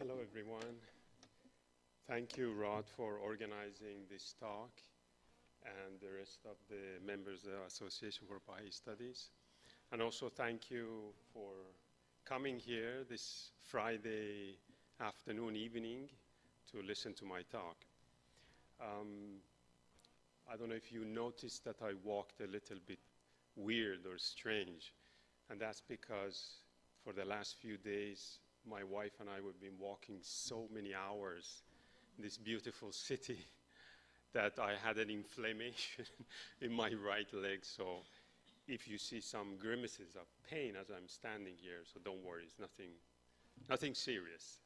Hello, everyone. Thank you, Rod, for organizing this talk and the rest of the members of the Association for Baha'i Studies. And also thank you for coming here this Friday afternoon, evening to listen to my talk. I don't know if you noticed that I walked a little bit weird or strange, and that's because for the last few days, my wife and I have been walking so many hours in this beautiful city that I had an inflammation in my right leg. So if you see some grimaces of pain as I'm standing here, so don't worry, it's nothing serious.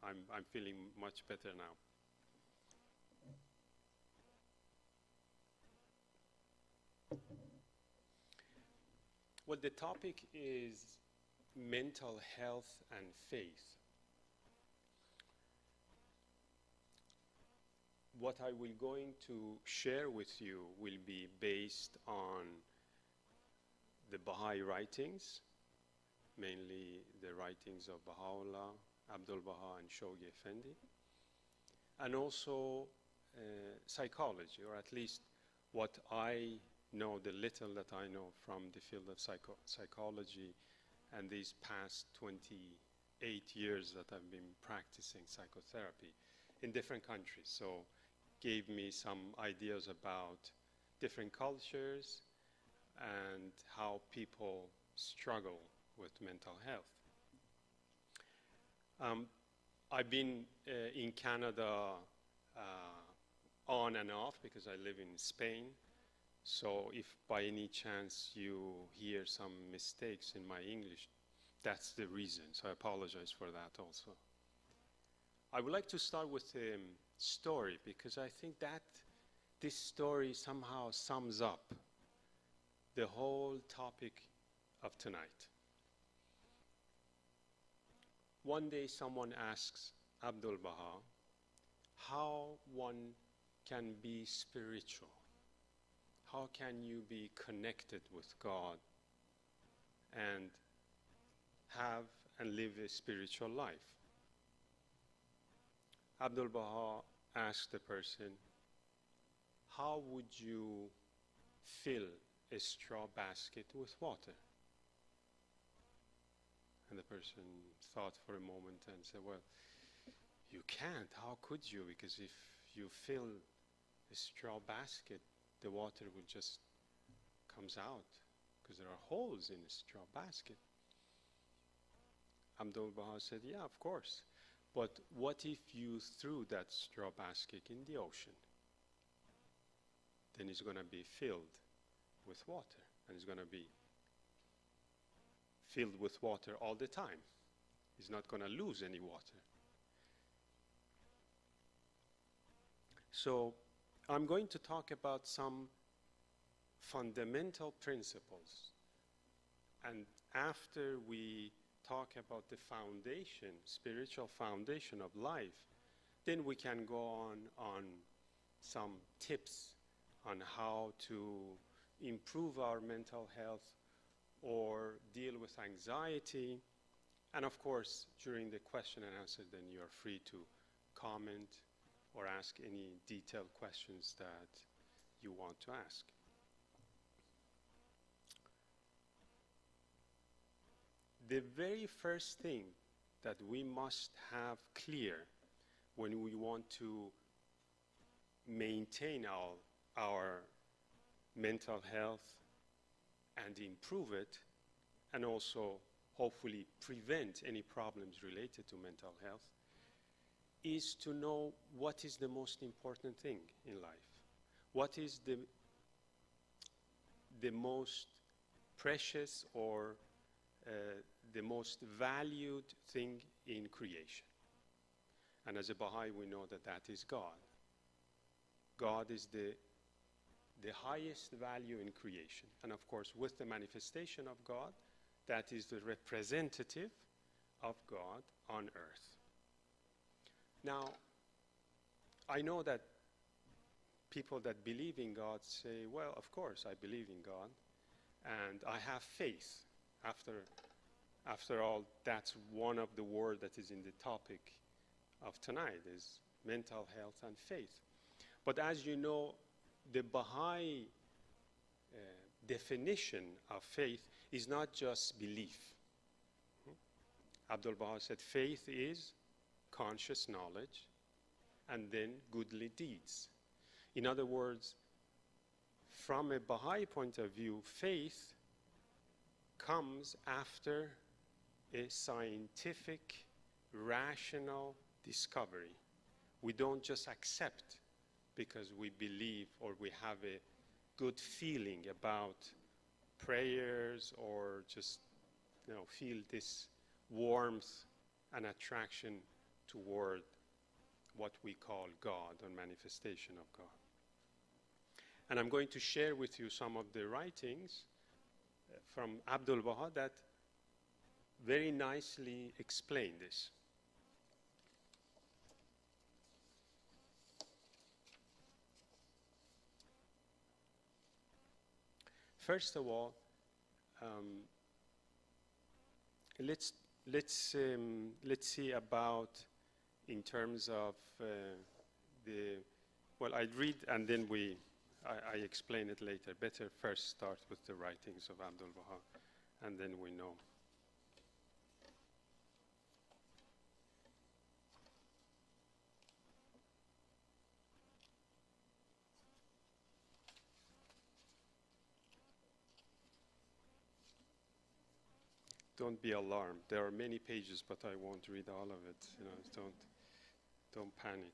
I'm feeling much better now. Well, the topic is mental health and faith. What I will going to share with you will be based on the Baha'i writings, mainly the writings of Baha'u'llah, Abdul Baha, and Shoghi Effendi, and also psychology, or at least what I know, the little that I know from the field of psychology and these past 28 years that I've been practicing psychotherapy in different countries. So gave me some ideas about different cultures and how people struggle with mental health. I've been in Canada on and off because I live in Spain. So if by any chance you hear some mistakes in my English, that's the reason. So I apologize for that also. I would like to start with a story because I think that this story somehow sums up the whole topic of tonight. One day someone asks Abdul Baha how one can be spiritual. How can you be connected with God and have and live a spiritual life? Abdul Baha asked the person, how would you fill a straw basket with water? And the person thought for a moment and said, well, you can't. How could you? Because if you fill a straw basket, the water will just comes out because there are holes in a straw basket. Abdul Baha said, yeah, of course. But what if you threw that straw basket in the ocean? Then it's going to be filled with water, and it's going to be filled with water all the time. It's not going to lose any water. So I'm going to talk about some fundamental principles. And after we talk about the foundation, spiritual foundation of life, then we can go on some tips on how to improve our mental health or deal with anxiety. And of course, during the question and answer, then you're free to comment or ask any detailed questions that you want to ask. The very first thing that we must have clear when we want to maintain our mental health and improve it, and also hopefully prevent any problems related to mental health, is to know what is the most important thing in life. What is the most precious or the most valued thing in creation? And as a Baha'i, we know that that is God. God is the highest value in creation. And of course, with the manifestation of God, that is the representative of God on earth. Now, I know that people that believe in God say, well, of course, I believe in God, and I have faith. After all, that's one of the words that is in the topic of tonight is mental health and faith. But as you know, the Baha'i definition of faith is not just belief. Abdul Baha said faith is conscious knowledge and then goodly deeds. In other words, from a Baha'i point of view, faith comes after a scientific, rational discovery. We don't just accept because we believe or we have a good feeling about prayers or just, feel this warmth and attraction toward what we call God or manifestation of God. And I'm going to share with you some of the writings from Abdul Baha that very nicely explain this. First of all, let's see about in terms of I read and then I explain it later. Better first start with the writings of Abdul Baha, and then we know. Don't be alarmed. There are many pages, but I won't read all of it. Don't panic.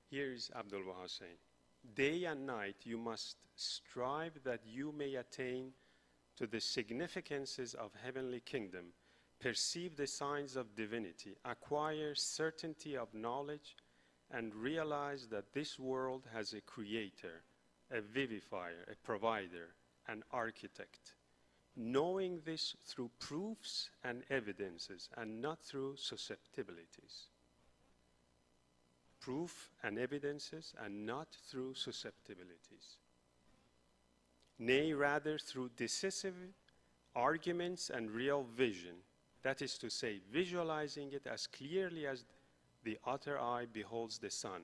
Here is Abdul Baha saying, day and night you must strive that you may attain to the significances of heavenly kingdom, perceive the signs of divinity, acquire certainty of knowledge, and realize that this world has a creator, a vivifier, a provider, an architect. Knowing this through proofs and evidences and not through susceptibilities. Proof and evidences and not through susceptibilities. Nay, rather through decisive arguments and real vision, that is to say, visualizing it as clearly as the outer eye beholds the sun.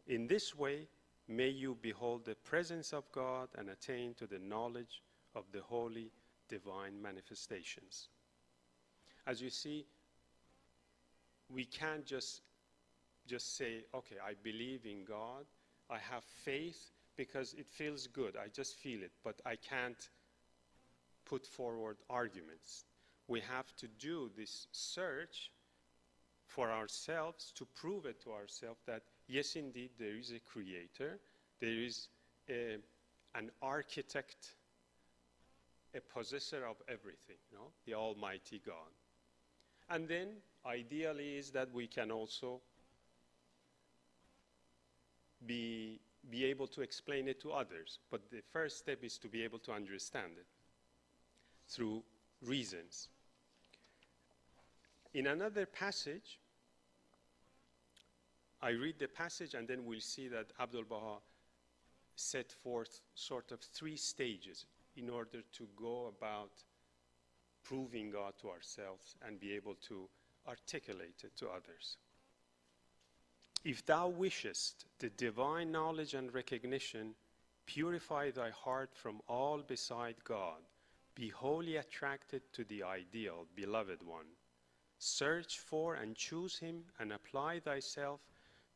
In this way, may you behold the presence of God and attain to the knowledge of the holy divine manifestations. As you see, we can't just say, okay, I believe in God, I have faith because it feels good, I just feel it, but I can't put forward arguments. We have to do this search for ourselves to prove it to ourselves that, yes, indeed, there is a creator, there is an architect, a possessor of everything, the Almighty God. And then, ideally, is that we can also be able to explain it to others. But the first step is to be able to understand it through reasons. In another passage, I read the passage and then we'll see that Abdul Baha set forth sort of 3 stages in order to go about proving God to ourselves and be able to articulate it to others. If thou wishest the divine knowledge and recognition, purify thy heart from all beside God. Be wholly attracted to the ideal, beloved one. Search for and choose him and apply thyself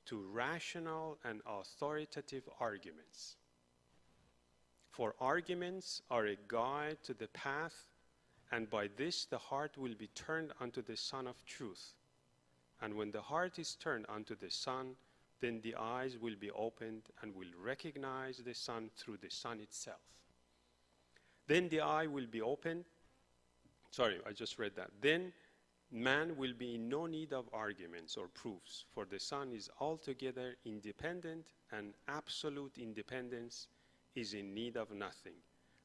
to rational and authoritative arguments. For arguments are a guide to the path, and by this the heart will be turned unto the Sun of Truth. And when the heart is turned unto the sun, then the eyes will be opened and will recognize the sun through the sun itself. Then the eye will be opened. Sorry, I just read that. Then man will be in no need of arguments or proofs, for the sun is altogether independent, and absolute independence is in need of nothing.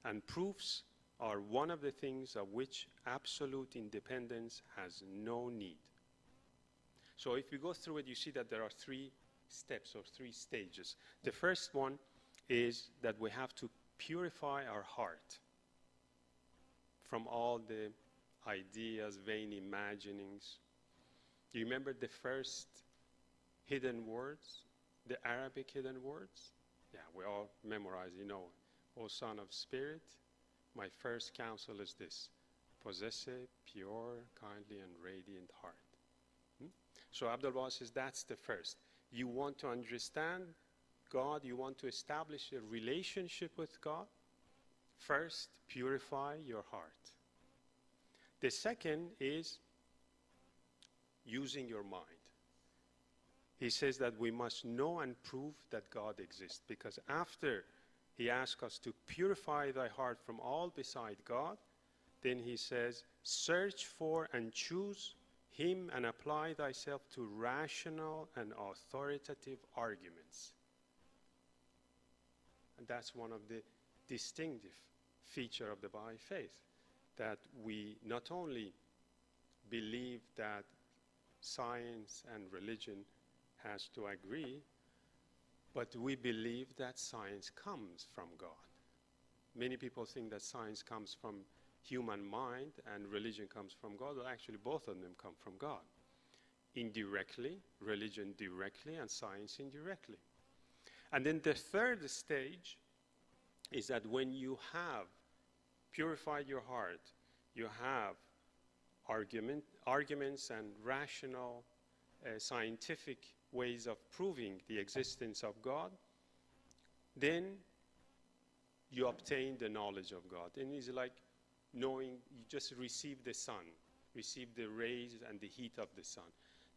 And proofs are one of the things of which absolute independence has no need. So if we go through it, you see that there are 3 steps or 3 stages. The first one is that we have to purify our heart from all the ideas, vain imaginings. Do you remember the first hidden words, the Arabic hidden words? Yeah, we all memorize, you know. O son of spirit, my first counsel is this: possess a pure, kindly, and radiant heart. So Abdul Baha says that's the first. You want to understand God, you want to establish a relationship with God, first purify your heart. The second is using your mind. He says that we must know and prove that God exists, because after he asks us to purify thy heart from all beside God, then he says, search for and choose him and apply thyself to rational and authoritative arguments. And that's one of the distinctive features of the Baha'i faith, that we not only believe that science and religion has to agree, but we believe that science comes from God. Many people think that science comes from human mind and religion comes from God. Well, actually, both of them come from God. Indirectly, religion directly, and science indirectly. And then the third stage is that when you have purified your heart, you have arguments and rational, scientific ways of proving the existence of God, then you obtain the knowledge of God. And it's like knowing, you just receive the sun, receive the rays and the heat of the sun.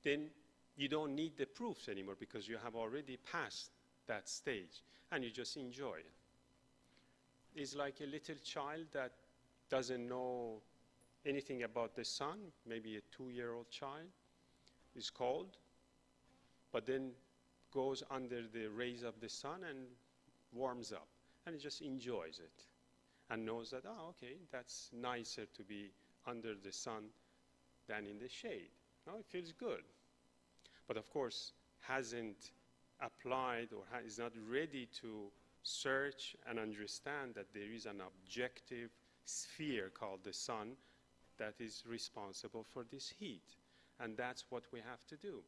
Then you don't need the proofs anymore, because you have already passed that stage and you just enjoy it. It's like a little child that doesn't know anything about the sun, maybe a 2-year-old child. It's cold, but then goes under the rays of the sun and warms up, and he just enjoys it and knows that, oh, okay, that's nicer to be under the sun than in the shade. No, it feels good. But of course, hasn't applied or is not ready to search and understand that there is an objective sphere called the sun that is responsible for this heat. And that's what we have to do.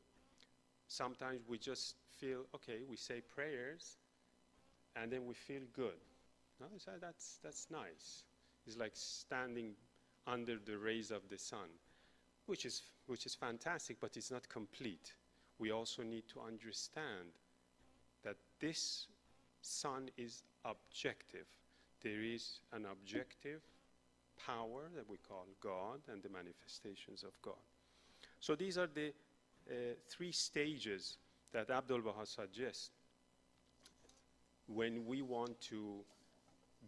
Sometimes we just feel, okay, we say prayers, and then we feel good. No, so that's nice. It's like standing under the rays of the sun, which is fantastic, but it's not complete. We also need to understand that this sun is objective. There is an objective power that we call God and the manifestations of God. So these are the 3 stages that Abdul Baha suggests when we want to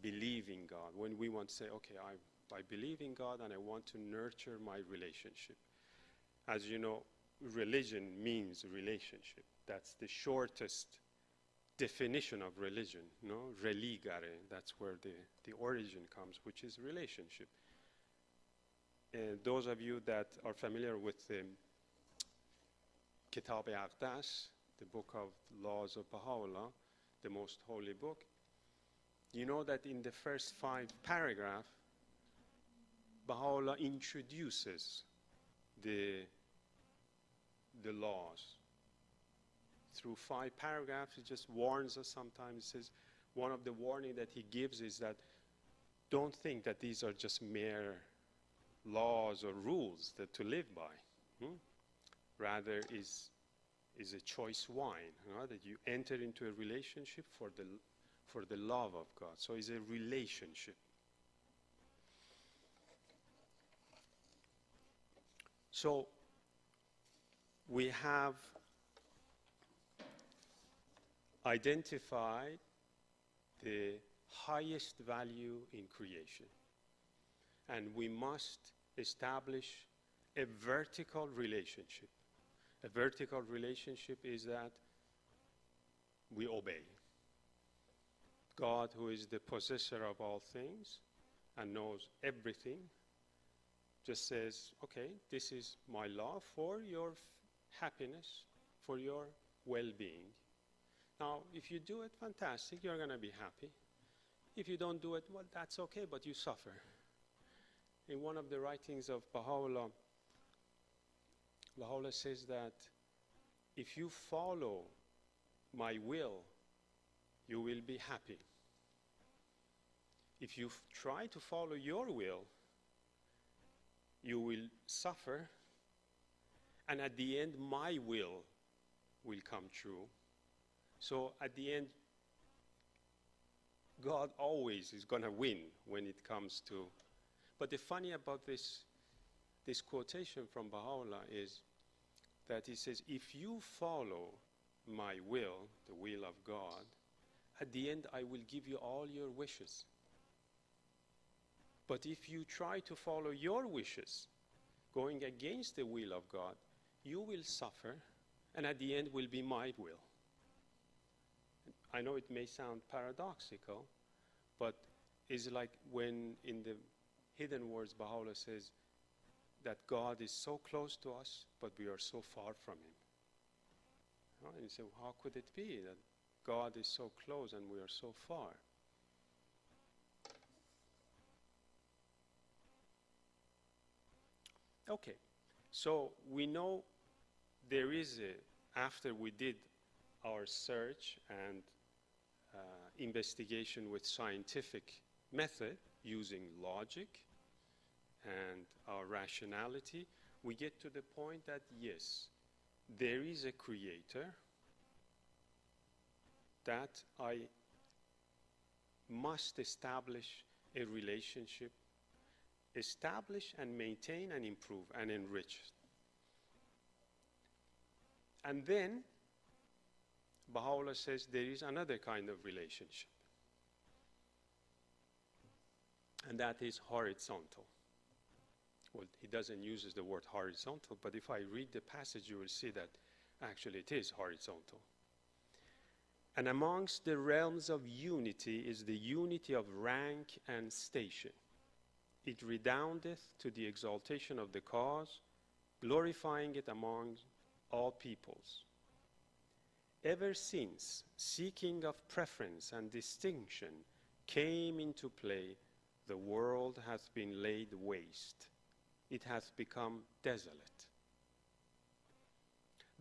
believe in God, when we want to say, okay, I believe in God and I want to nurture my relationship. As you know, religion means relationship. That's the shortest definition of religion, no? Religare, that's where the origin comes, which is relationship. Those of you that are familiar with the Kitab Aqdas, the book of laws of Baha'u'llah, the most holy book, you know that in the first 5 paragraphs, Baha'u'llah introduces the laws. Through 5 paragraphs, he just warns us sometimes. He says, one of the warning that he gives is that don't think that these are just mere laws or rules that to live by. Rather is a choice wine, that you enter into a relationship for the love of God. So it's a relationship. So we have identified the highest value in creation, and we must establish a vertical relationship. A vertical relationship is that we obey God, who is the possessor of all things and knows everything. Just says, okay, this is my law for your happiness, for your well-being. Now, if you do it, fantastic, you're going to be happy. If you don't do it, well, that's okay, but you suffer. In one of the writings of Baha'u'llah, Baha'u'llah says that if you follow my will, you will be happy. If you try to follow your will, you will suffer, and at the end, my will come true. So at the end, God always is going to win when it comes to. But the funny about this quotation from Baha'u'llah is that he says, if you follow my will, the will of God, at the end I will give you all your wishes. But if you try to follow your wishes, going against the will of God, you will suffer, and at the end will be my will. I know it may sound paradoxical, but it's like when in the hidden words Baha'u'llah says that God is so close to us, but we are so far from him. And you say, well, how could it be that God is so close and we are so far? Okay, so we know there is after we did our search and investigation with scientific method, using logic and our rationality, we get to the point that yes, there is a creator, that I must establish a relationship, establish and maintain and improve and enrich. And then Baha'u'llah says there is another kind of relationship, and that is horizontal. Well, he doesn't use the word horizontal, but if I read the passage, you will see that actually it is horizontal. And amongst the realms of unity is the unity of rank and station. It redoundeth to the exaltation of the cause, glorifying it among all peoples. Ever since seeking of preference and distinction came into play, the world hath been laid waste. It hath become desolate.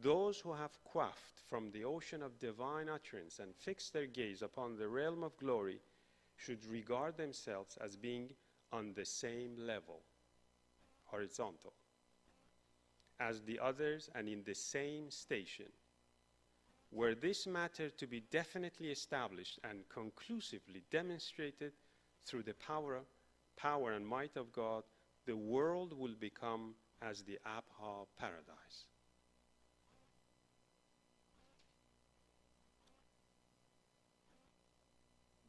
Those who have quaffed from the ocean of divine utterance and fixed their gaze upon the realm of glory should regard themselves as being on the same level, horizontal, as the others and in the same station. Were this matter to be definitely established and conclusively demonstrated through the power and might of God, the world will become as the Abha paradise.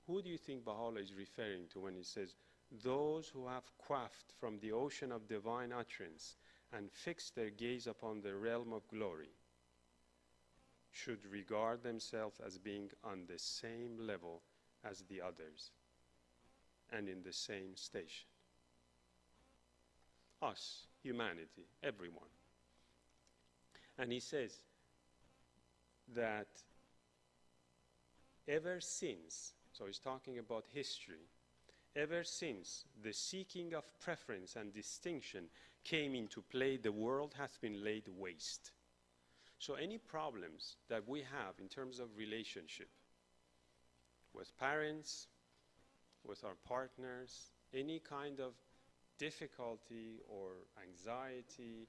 Who do you think Baha'u'llah is referring to when he says, those who have quaffed from the ocean of divine utterance and fixed their gaze upon the realm of glory should regard themselves as being on the same level as the others and in the same station? Us, humanity, everyone. And he says that ever since, so he's talking about history, ever since the seeking of preference and distinction came into play, the world hath been laid waste. So any problems that we have in terms of relationship with parents, with our partners, any kind of difficulty or anxiety,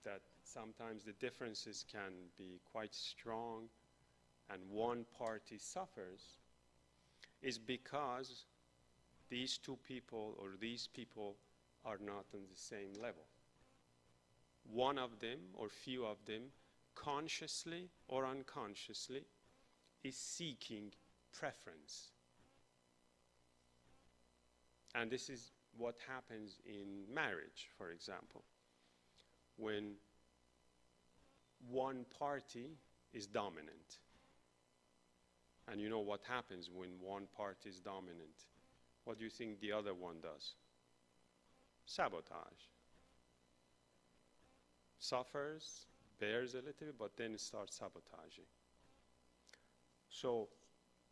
that sometimes the differences can be quite strong and one party suffers, is because these two people or these people are not on the same level. One of them or few of them, consciously or unconsciously, is seeking preference. And this is what happens in marriage, for example, when one party is dominant. And you know what happens when one party is dominant? What do you think the other one does? Sabotage. Suffers, bears a little bit, but then start sabotaging. So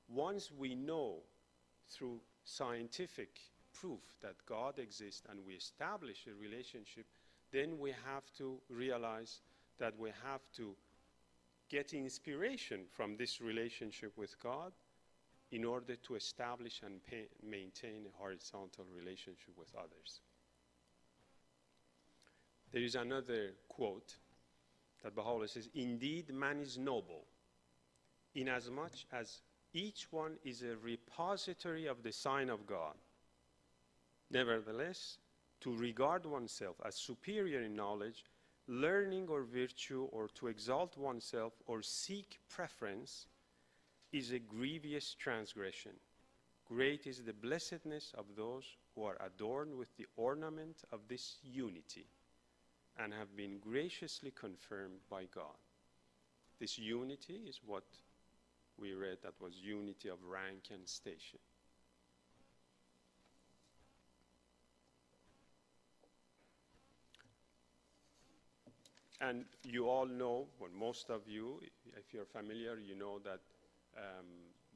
once we know through scientific proof that God exists and we establish a relationship, then we have to realize that we have to get inspiration from this relationship with God in order to establish and maintain a horizontal relationship with others. There is another quote that Baha'u'llah says, "Indeed, man is noble, inasmuch as each one is a repository of the sign of God. Nevertheless, to regard oneself as superior in knowledge, learning or virtue, or to exalt oneself or seek preference is a grievous transgression. Great is the blessedness of those who are adorned with the ornament of this unity and have been graciously confirmed by God." This unity is what we read, that was unity of rank and station. And you all know, well, most of you, if you're familiar, you know that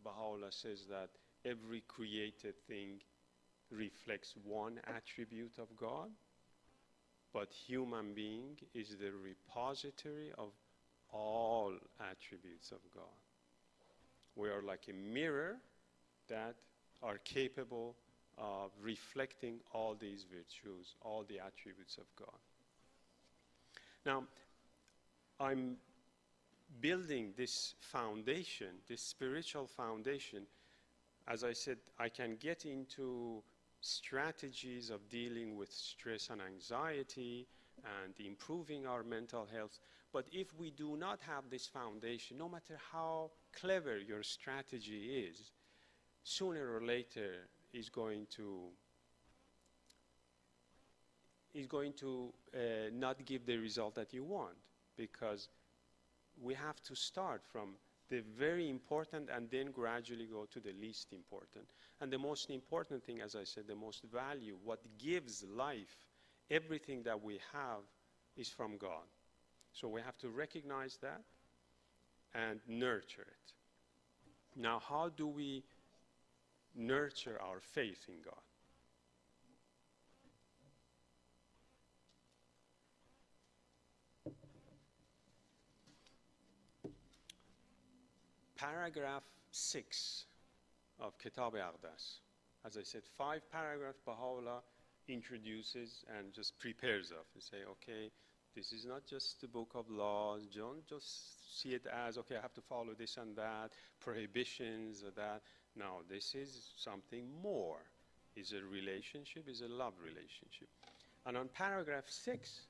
Baha'u'llah says that every created thing reflects one attribute of God, but human being is the repository of all attributes of God. We are like a mirror that are capable of reflecting all these virtues, all the attributes of God. Now, I'm building this foundation, this spiritual foundation. As I said, I can get into strategies of dealing with stress and anxiety and improving our mental health. But if we do not have this foundation, no matter how clever your strategy is, sooner or later is going to not give the result that you want, because we have to start from the very important and then gradually go to the least important. And the most important thing, as I said, the most value, what gives life, everything that we have is from God. So we have to recognize that and nurture it. Now, how do we nurture our faith in God? Paragraph 6 of Kitab Aqdas. As I said, 5 paragraphs Baha'u'llah introduces and just prepares us to say, okay, this is not just the book of laws. Don't just see it as, okay, I have to follow this and that, prohibitions or that. No, this is something more. It's a relationship, it's a love relationship. And on paragraph 6,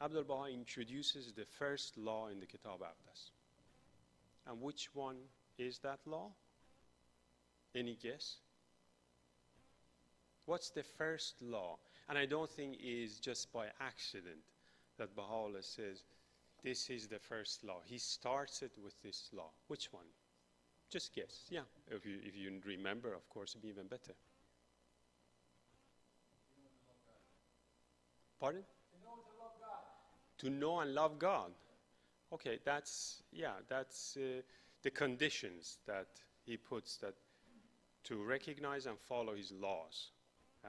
Abdul Baha introduces the first law in the Kitab Aqdas. And which one is that law? Any guess? What's the first law? And I don't think it is just by accident that Baha'u'llah says, this is the first law. He starts it with this law. Which one? Just guess. Yeah, if you remember, of course, it'd be even better. Pardon? To know to love God. To know and love God. Okay, that's the conditions that he puts, that to recognize and follow his laws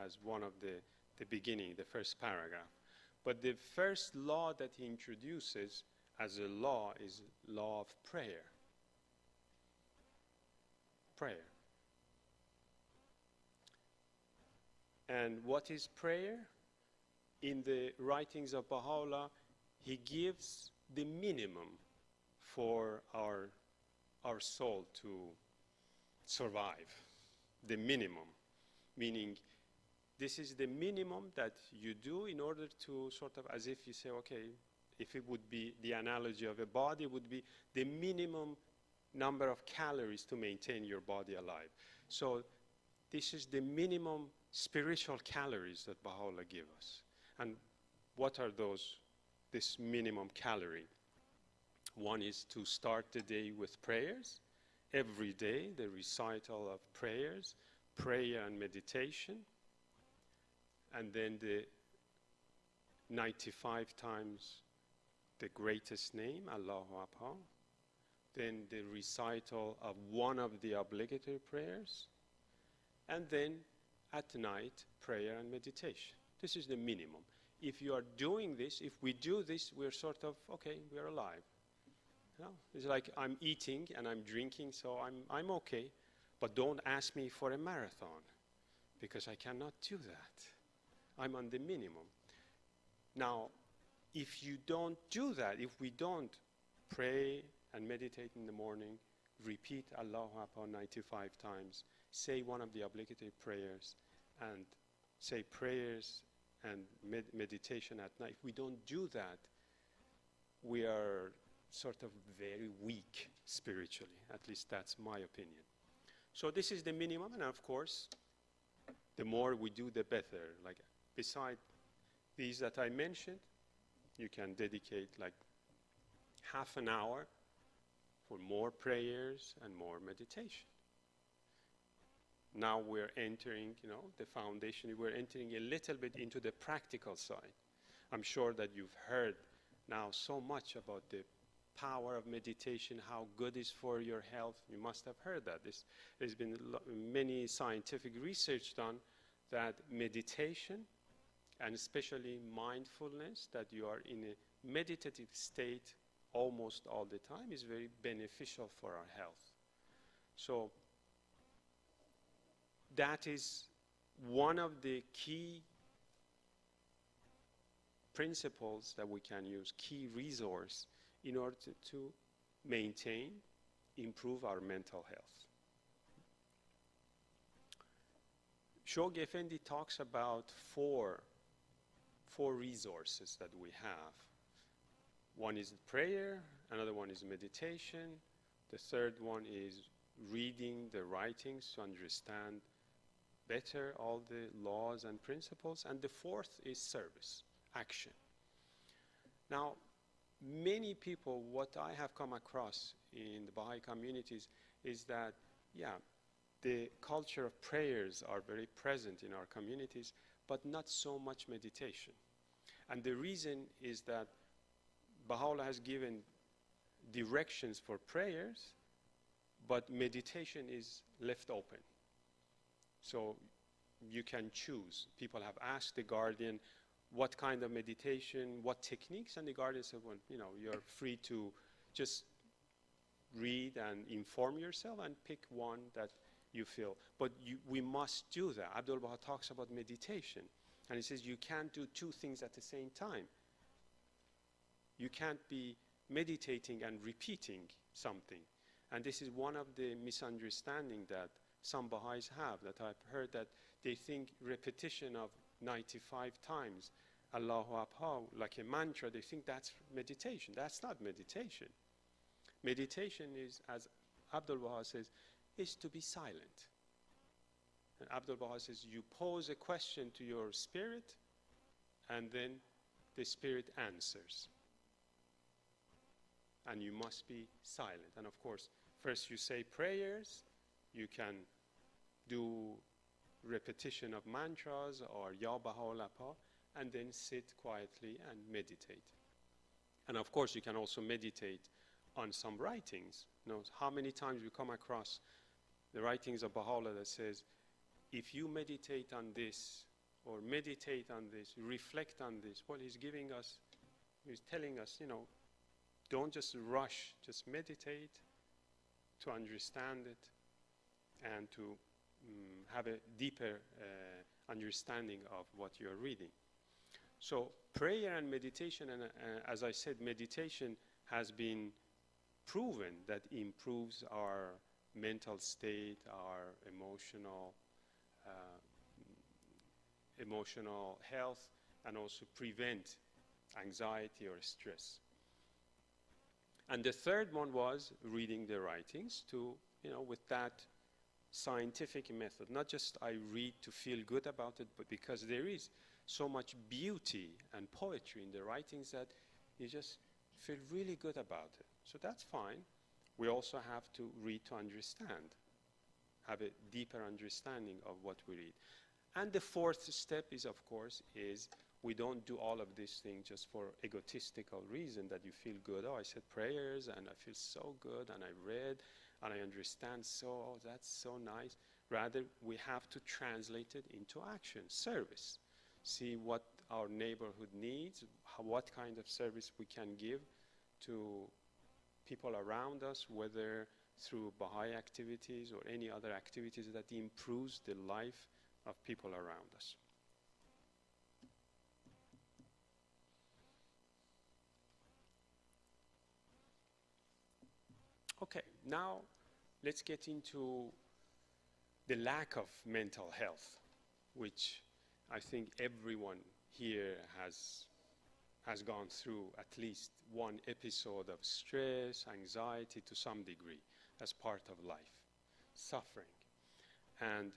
as one of the beginning, the first paragraph. But the first law that he introduces as a law is law of prayer. Prayer. And what is prayer? In the writings of Baha'u'llah, he gives the minimum for our soul to survive. The minimum, meaning this is the minimum that you do in order to sort of, as if you say, okay, if it would be the analogy of a body, would be the minimum number of calories to maintain your body alive. So this is the minimum spiritual calories that Baha'u'llah give us. And what are those, this minimum calorie? One is to start the day with prayers. Every day, the recital of prayers, prayer and meditation. And then the 95 times the greatest name, Allahu Akbar, then the recital of one of the obligatory prayers, and then at night, prayer and meditation. This is the minimum. If you are doing this, if we do this, we're sort of, okay, we're alive. You know? It's like I'm eating and I'm drinking, so I'm okay, but don't ask me for a marathon, because I cannot do that. I'm on the minimum. Now, if you don't do that, if we don't pray and meditate in the morning, repeat Allahu Akbar 95 times, say one of the obligatory prayers, and say prayers and meditation at night, if we don't do that, we are sort of very weak spiritually. At least that's my opinion. So this is the minimum, and of course, the more we do, the better. Like, beside these that I mentioned, you can dedicate like half an hour for more prayers and more meditation. Now we're entering, the foundation. We're entering a little bit into the practical side. I'm sure that you've heard now so much about the power of meditation, how good it is for your health. You must have heard that. There's been many scientific research done that meditation, and especially mindfulness, that you are in a meditative state almost all the time, is very beneficial for our health. So that is one of the key principles that we can use, key resource, in order to maintain, improve our mental health. Shoghi Effendi talks about four resources that we have. One is prayer, another one is meditation, the third one is reading the writings to understand better all the laws and principles, and the fourth is service, action. Now, many people, what I have come across in the Baha'i communities is that, the culture of prayers are very present in our communities, but not so much meditation. And the reason is that Baha'u'llah has given directions for prayers, but meditation is left open. So you can choose. People have asked the guardian what kind of meditation, what techniques, and the guardian said, well, you're free to just read and inform yourself and pick one that you feel. But we must do that. Abdul Baha talks about meditation, and he says you can't do two things at the same time. You can't be meditating and repeating something. And this is one of the misunderstandings that some Baha'is have, that I've heard, that they think repetition of 95 times Allahu Akbar, like a mantra, they think that's meditation. That's not meditation. Meditation is, as Abdul Baha says, is to be silent. And Abdul Baha says you pose a question to your spirit, and then the spirit answers. And you must be silent. And of course, first you say prayers, you can do repetition of mantras or Ya Baha'u'llah, and then sit quietly and meditate. And of course, you can also meditate on some writings. How many times we come across the writings of Baha'u'llah that says, if you meditate on this, or meditate on this, reflect on this, well, he's telling us, don't just rush, just meditate to understand it and to have a deeper understanding of what you're reading. So prayer and meditation, and as I said, meditation has been proven that improves our mental state, our emotional health, and also prevent anxiety or stress. And the third one was reading the writings with that scientific method. Not just I read to feel good about it, but because there is so much beauty and poetry in the writings that you just feel really good about it. So that's fine. We also have to read to understand, have a deeper understanding of what we read. And the fourth step is, of course, is We don't do all of these things just for egotistical reason that you feel good. Oh, I said prayers and I feel so good and I read and I understand, so oh, that's so nice. Rather, we have to translate it into action, service. See what our neighborhood needs, what kind of service we can give to people around us, whether through Baha'i activities or any other activities that improves the life of people around us. Okay, now let's get into the lack of mental health, which I think everyone here has gone through at least one episode of stress, anxiety to some degree as part of life, suffering. And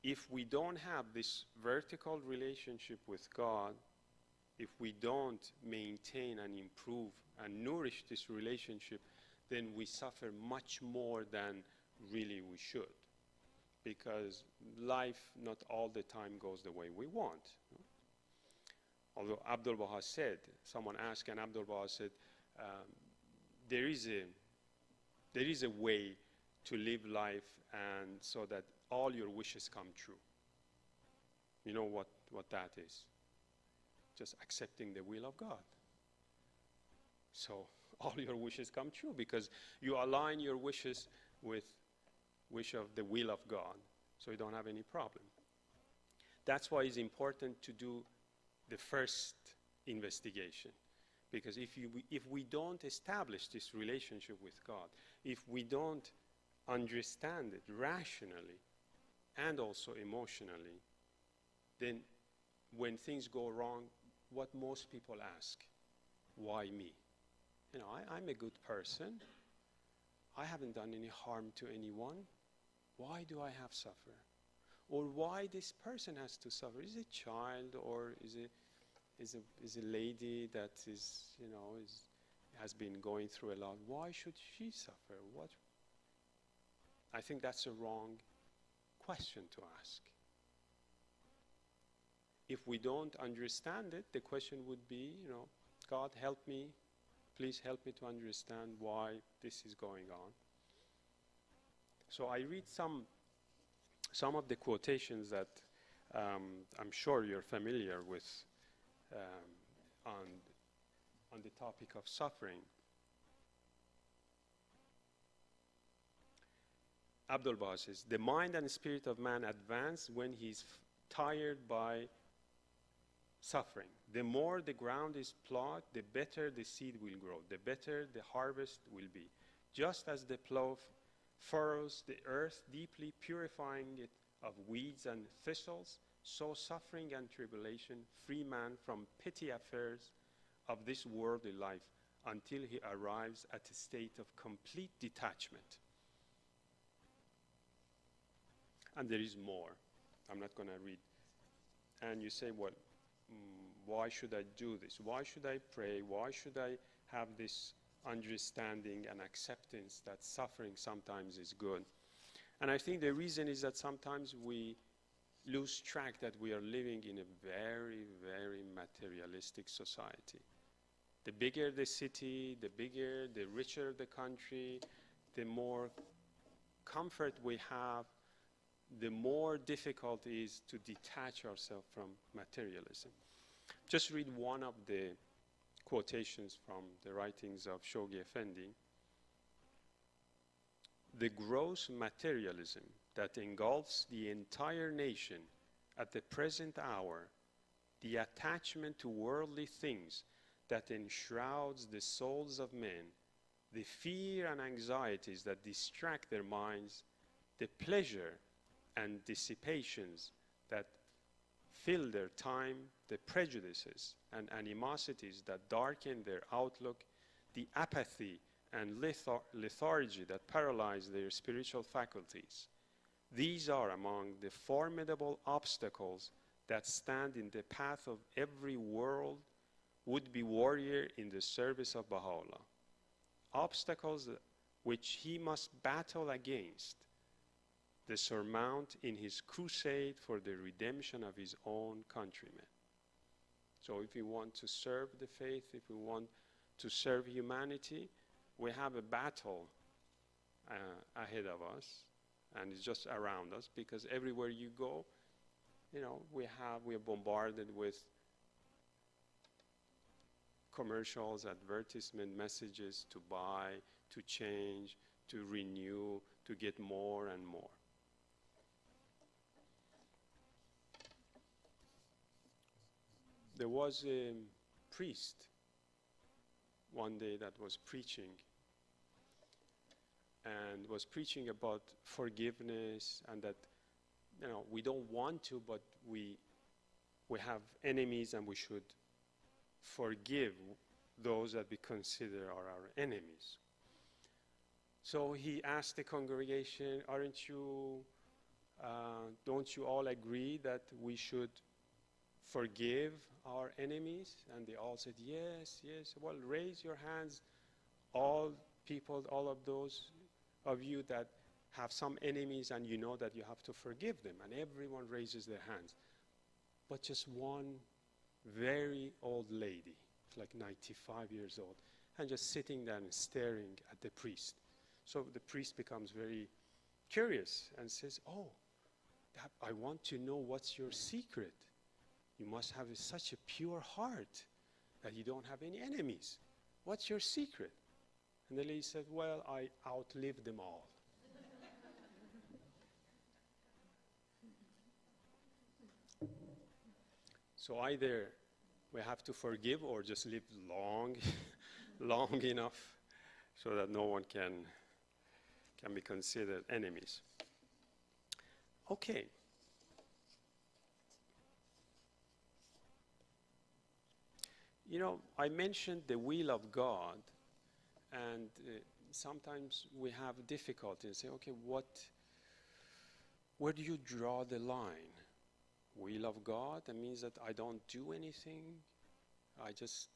if we don't have this vertical relationship with God, if we don't maintain and improve and nourish this relationship, then we suffer much more than really we should. Because life not all the time goes the way we want. Although Abdul Baha said, someone asked and Abdul Baha said, there is a way to live life and so that all your wishes come true. You know what that is? Just accepting the will of God. So all your wishes come true because you align your wishes with wish of the will of God, so you don't have any problem. That's why it's important to do the first investigation, because if we don't establish this relationship with God, if we don't understand it rationally and also emotionally, then when things go wrong, what most people ask, why me? You know, I'm a good person. I haven't done any harm to anyone. Why do I have suffer? Or why this person has to suffer? Is it a child or is a lady that is, you know, has been going through a lot? Why should she suffer? What? I think that's a wrong question to ask. If we don't understand it, the question would be, you know, God help me, please help me to understand why this is going on. So I read some of the quotations that I'm sure you're familiar with on the topic of suffering. Abdul Baha says, the mind and spirit of man advance when he's tired by suffering. The more the ground is plowed, the better the seed will grow, the better the harvest will be. Just as the plow furrows the earth, deeply purifying it of weeds and thistles, so suffering and tribulation free man from petty affairs of this worldly life until he arrives at a state of complete detachment. And there is more. I'm not going to read. And you say, well, why should I do this? Why should I pray? Why should I have this understanding and acceptance that suffering sometimes is good? And I think the reason is that sometimes we lose track that we are living in a very, very materialistic society. The bigger the city, the bigger, the richer the country, the more comfort we have, the more difficult it is to detach ourselves from materialism. Just read one of the quotations from the writings of Shoghi Effendi. The gross materialism that engulfs the entire nation at the present hour, the attachment to worldly things that enshrouds the souls of men, the fear and anxieties that distract their minds, the pleasure and dissipations that fill their time, the prejudices and animosities that darken their outlook, the apathy and lethargy that paralyze their spiritual faculties. These are among the formidable obstacles that stand in the path of every would-be warrior in the service of Baha'u'llah. Obstacles which he must battle against, the surmount in his crusade for the redemption of his own countrymen. So if we want to serve the faith, if we want to serve humanity, we have a battle ahead of us, and it's just around us, because everywhere you go, we are bombarded with commercials, advertisement messages to buy, to change, to renew, to get more and more. There was a priest one day that was preaching, and was preaching about forgiveness, and that we don't want to, but we have enemies, and we should forgive those that we consider are our enemies. So he asked the congregation, don't you all agree that we should forgive our enemies? And they all said, yes, yes. Well, raise your hands, all people, all of those of you that have some enemies and you know that you have to forgive them. And everyone raises their hands. But just one very old lady, like 95 years old, and just sitting there and staring at the priest. So the priest becomes very curious and says, I want to know what's your secret. You must have such a pure heart that you don't have any enemies. What's your secret? And the lady said, well, I outlived them all. So either we have to forgive or just live long, long enough so that no one can be considered enemies. Okay. I mentioned the will of God, and sometimes we have difficulty and say, okay, where do you draw the line? Will of God, that means that I don't do anything. I just,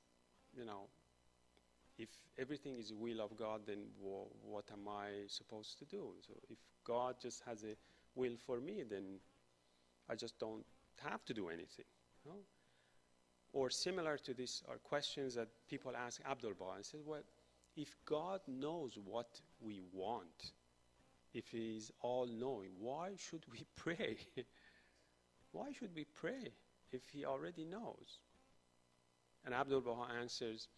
if everything is will of God, then what am I supposed to do? So if God just has a will for me, then I just don't have to do anything. Or similar to this are questions that people ask Abdul-Baha and say, well, if God knows what we want, if He is all-knowing, why should we pray? Why should we pray if He already knows? And Abdul-Baha answers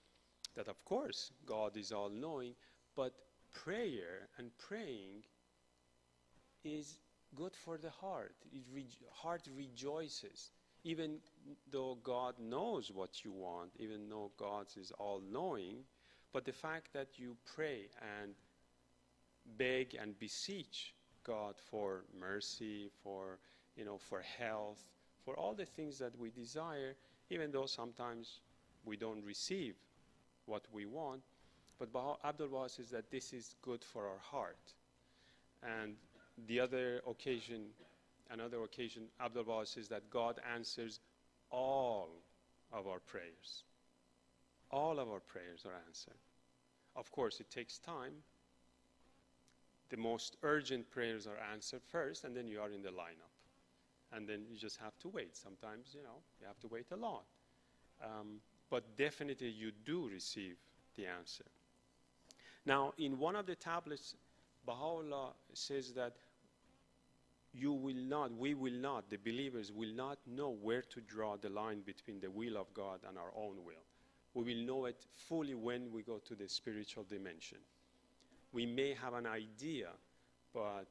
that, of course, God is all-knowing, but prayer and praying is good for the heart. Heart rejoices. Even though God knows what you want, even though God is all-knowing, but the fact that you pray and beg and beseech God for mercy, for health, for all the things that we desire, even though sometimes we don't receive what we want, but Abdul-Baha says that this is good for our heart. And another occasion, Abdul-Baha says that God answers all of our prayers. All of our prayers are answered. Of course, it takes time. The most urgent prayers are answered first, and then you are in the lineup. And then you just have to wait. Sometimes, you have to wait a lot. But definitely you do receive the answer. Now, in one of the tablets, Baha'u'llah says that we will not, the believers will not know where to draw the line between the will of God and our own will. We will know it fully when we go to the spiritual dimension. We may have an idea, but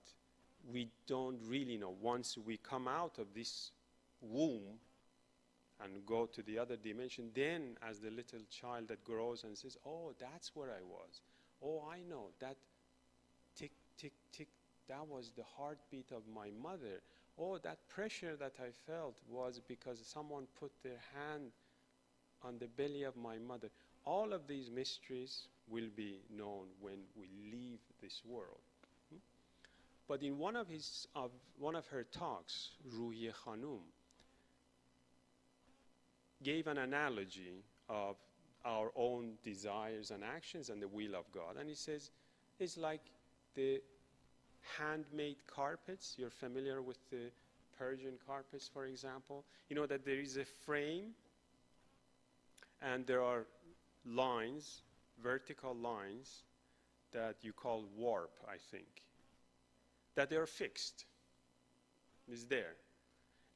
we don't really know. Once we come out of this womb and go to the other dimension, then as the little child that grows and says, oh, that's where I was. Oh, I know, that tick, tick, tick, that was the heartbeat of my mother. Oh, that pressure that I felt was because someone put their hand on the belly of my mother. All of these mysteries will be known when we leave this world. But in one of her talks, Ruhiye Khanum gave an analogy of our own desires and actions and the will of God. And he says, it's like the handmade carpets. You're familiar with the Persian carpets, for example. You know that there is a frame, And there are lines, vertical lines, that you call warp, I think, that they are fixed. It's there.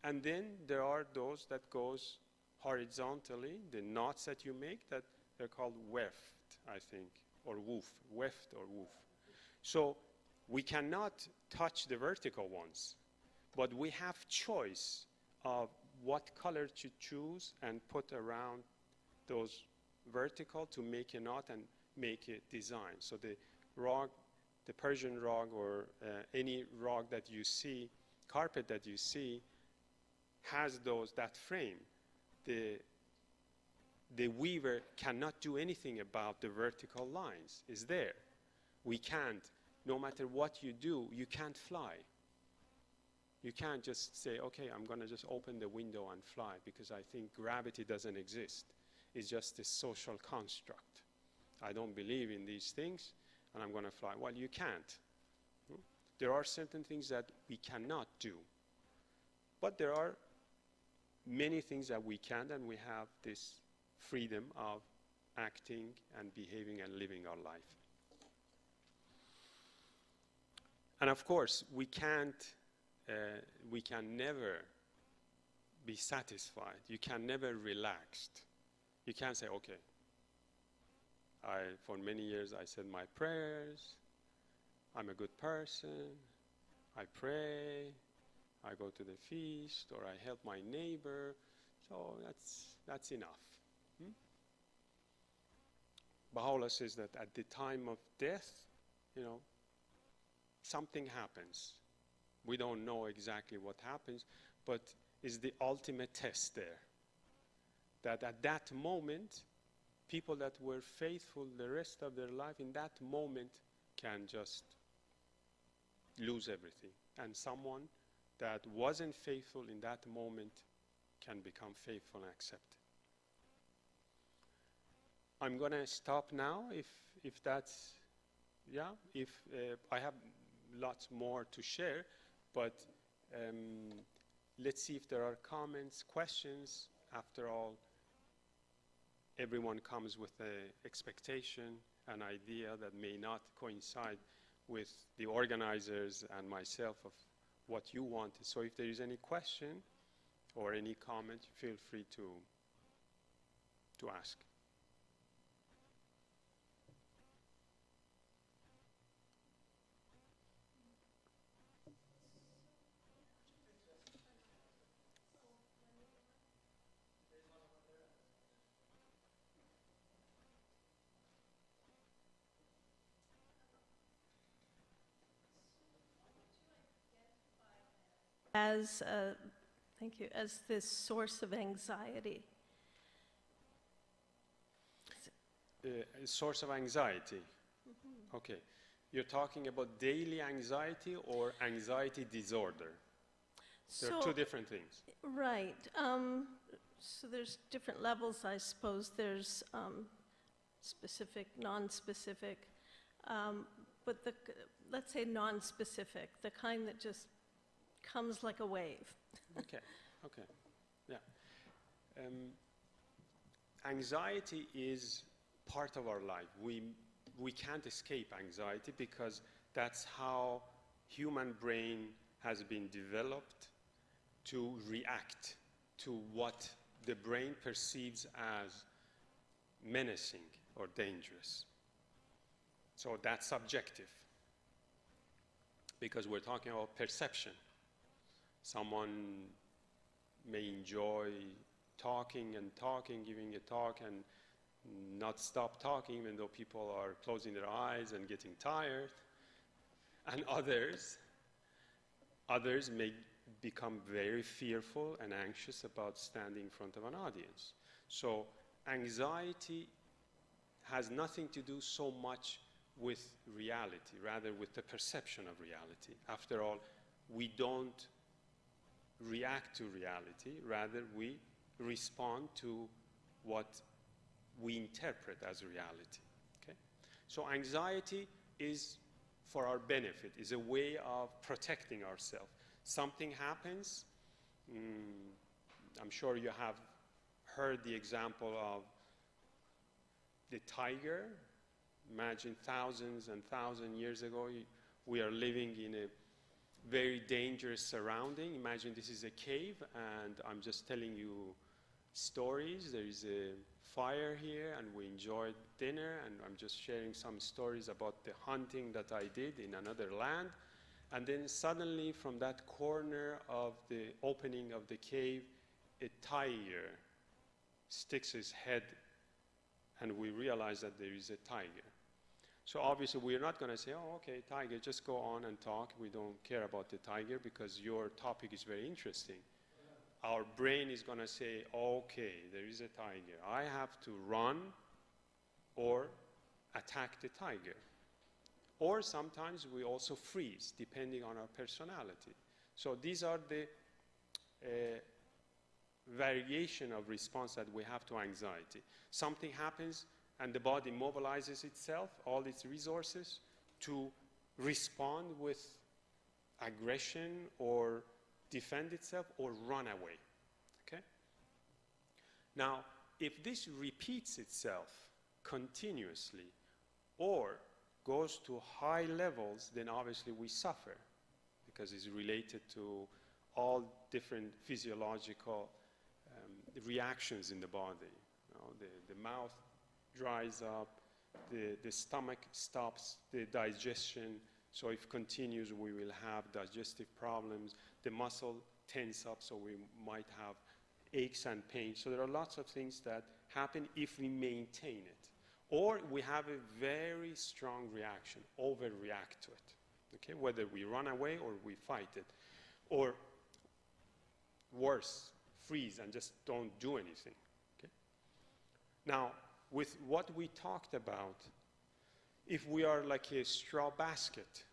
And then there are those that goes horizontally, the knots that you make, that they're called weft, I think, or woof, weft or woof. So we cannot touch the vertical ones, but we have choice of what color to choose and put around those vertical to make a knot and make a design. So the rug, the Persian rug, or any rug that you see, carpet that you see, has that frame. The weaver cannot do anything about the vertical lines. It's there. We can't. No matter what you do, you can't fly. You can't just say, okay, I'm going to just open the window and fly, because I think gravity doesn't exist. It's just a social construct. I don't believe in these things, and I'm going to fly. Well, you can't. There are certain things that we cannot do. But there are many things that we can, and we have this freedom of acting and behaving and living our life. And of course, we can never be satisfied. You can never relax. You can't say, okay, for many years I said my prayers, I'm a good person, I pray, I go to the feast, or I help my neighbor, so that's enough. Baha'u'llah says that at the time of death, something happens. We don't know exactly what happens, but it's the ultimate test there. That at that moment, people that were faithful the rest of their life, in that moment, can just lose everything. And someone that wasn't faithful in that moment can become faithful and accept it. I'm going to stop now if that's, if I have lots more to share, but let's see if there are comments, questions. After all, everyone comes with an expectation, an idea that may not coincide with the organizers and myself of what you want. So if there is any question or any comment, feel free to ask. As thank you, as this source of anxiety. A source of anxiety. Mm-hmm. Okay. You're talking about daily anxiety or anxiety disorder? There are two different things. Right. So there's different levels, I suppose. There's specific, non-specific. But let's say non-specific, the kind that just comes like a wave. Okay, yeah. Anxiety is part of our life. We can't escape anxiety because that's how human brain has been developed to react to what the brain perceives as menacing or dangerous. So that's subjective because we're talking about perception. Someone may enjoy talking and talking, giving a talk, and not stop talking even though people are closing their eyes and getting tired. And others may become very fearful and anxious about standing in front of an audience. So anxiety has nothing to do so much with reality, rather with the perception of reality. After all, we don't react to reality, rather we respond to what we interpret as reality. Okay? So anxiety is for our benefit, is a way of protecting ourselves. Something happens, I'm sure you have heard the example of the tiger. Imagine thousands and thousands years ago, we are living in a very dangerous surrounding. Imagine this is a cave, and I'm just telling you stories. There is a fire here, and we enjoyed dinner, and I'm just sharing some stories about the hunting that I did in another land. And then suddenly, from that corner of the opening of the cave, a tiger sticks his head, and we realize that there is a tiger. So obviously, we're not going to say, oh, okay, tiger, just go on and talk. We don't care about the tiger because your topic is very interesting. Our brain is going to say, okay, there is a tiger. I have to run or attack the tiger. Or sometimes we also freeze, depending on our personality. So these are the variation of response that we have to anxiety. Something happens, and the body mobilizes itself, all its resources, to respond with aggression or defend itself or run away. Okay? Now, if this repeats itself continuously or goes to high levels, then obviously we suffer because it's related to all different physiological reactions in the body. You know, the mouth dries up, the stomach stops the digestion, so if it continues we will have digestive problems, the muscle tense up, so we might have aches and pains. So there are lots of things that happen if we maintain it. Or we have a very strong reaction, overreact to it, okay? Whether we run away or we fight it. Or worse, freeze and just don't do anything, okay? Now, with what we talked about, if we are like a straw basket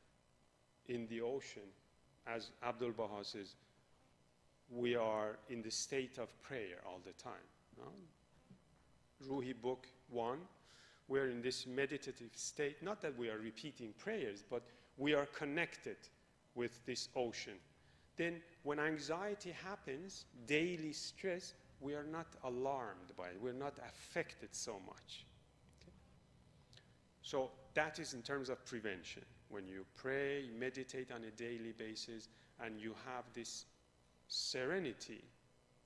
in the ocean, as Abdul Baha says, we are in the state of prayer all the time. No? Ruhi Book 1, we're in this meditative state, not that we are repeating prayers, but we are connected with this ocean. Then when anxiety happens, daily stress, we are not alarmed by it. We're not affected so much. Okay? So that is in terms of prevention. When you pray, you meditate on a daily basis, and you have this serenity,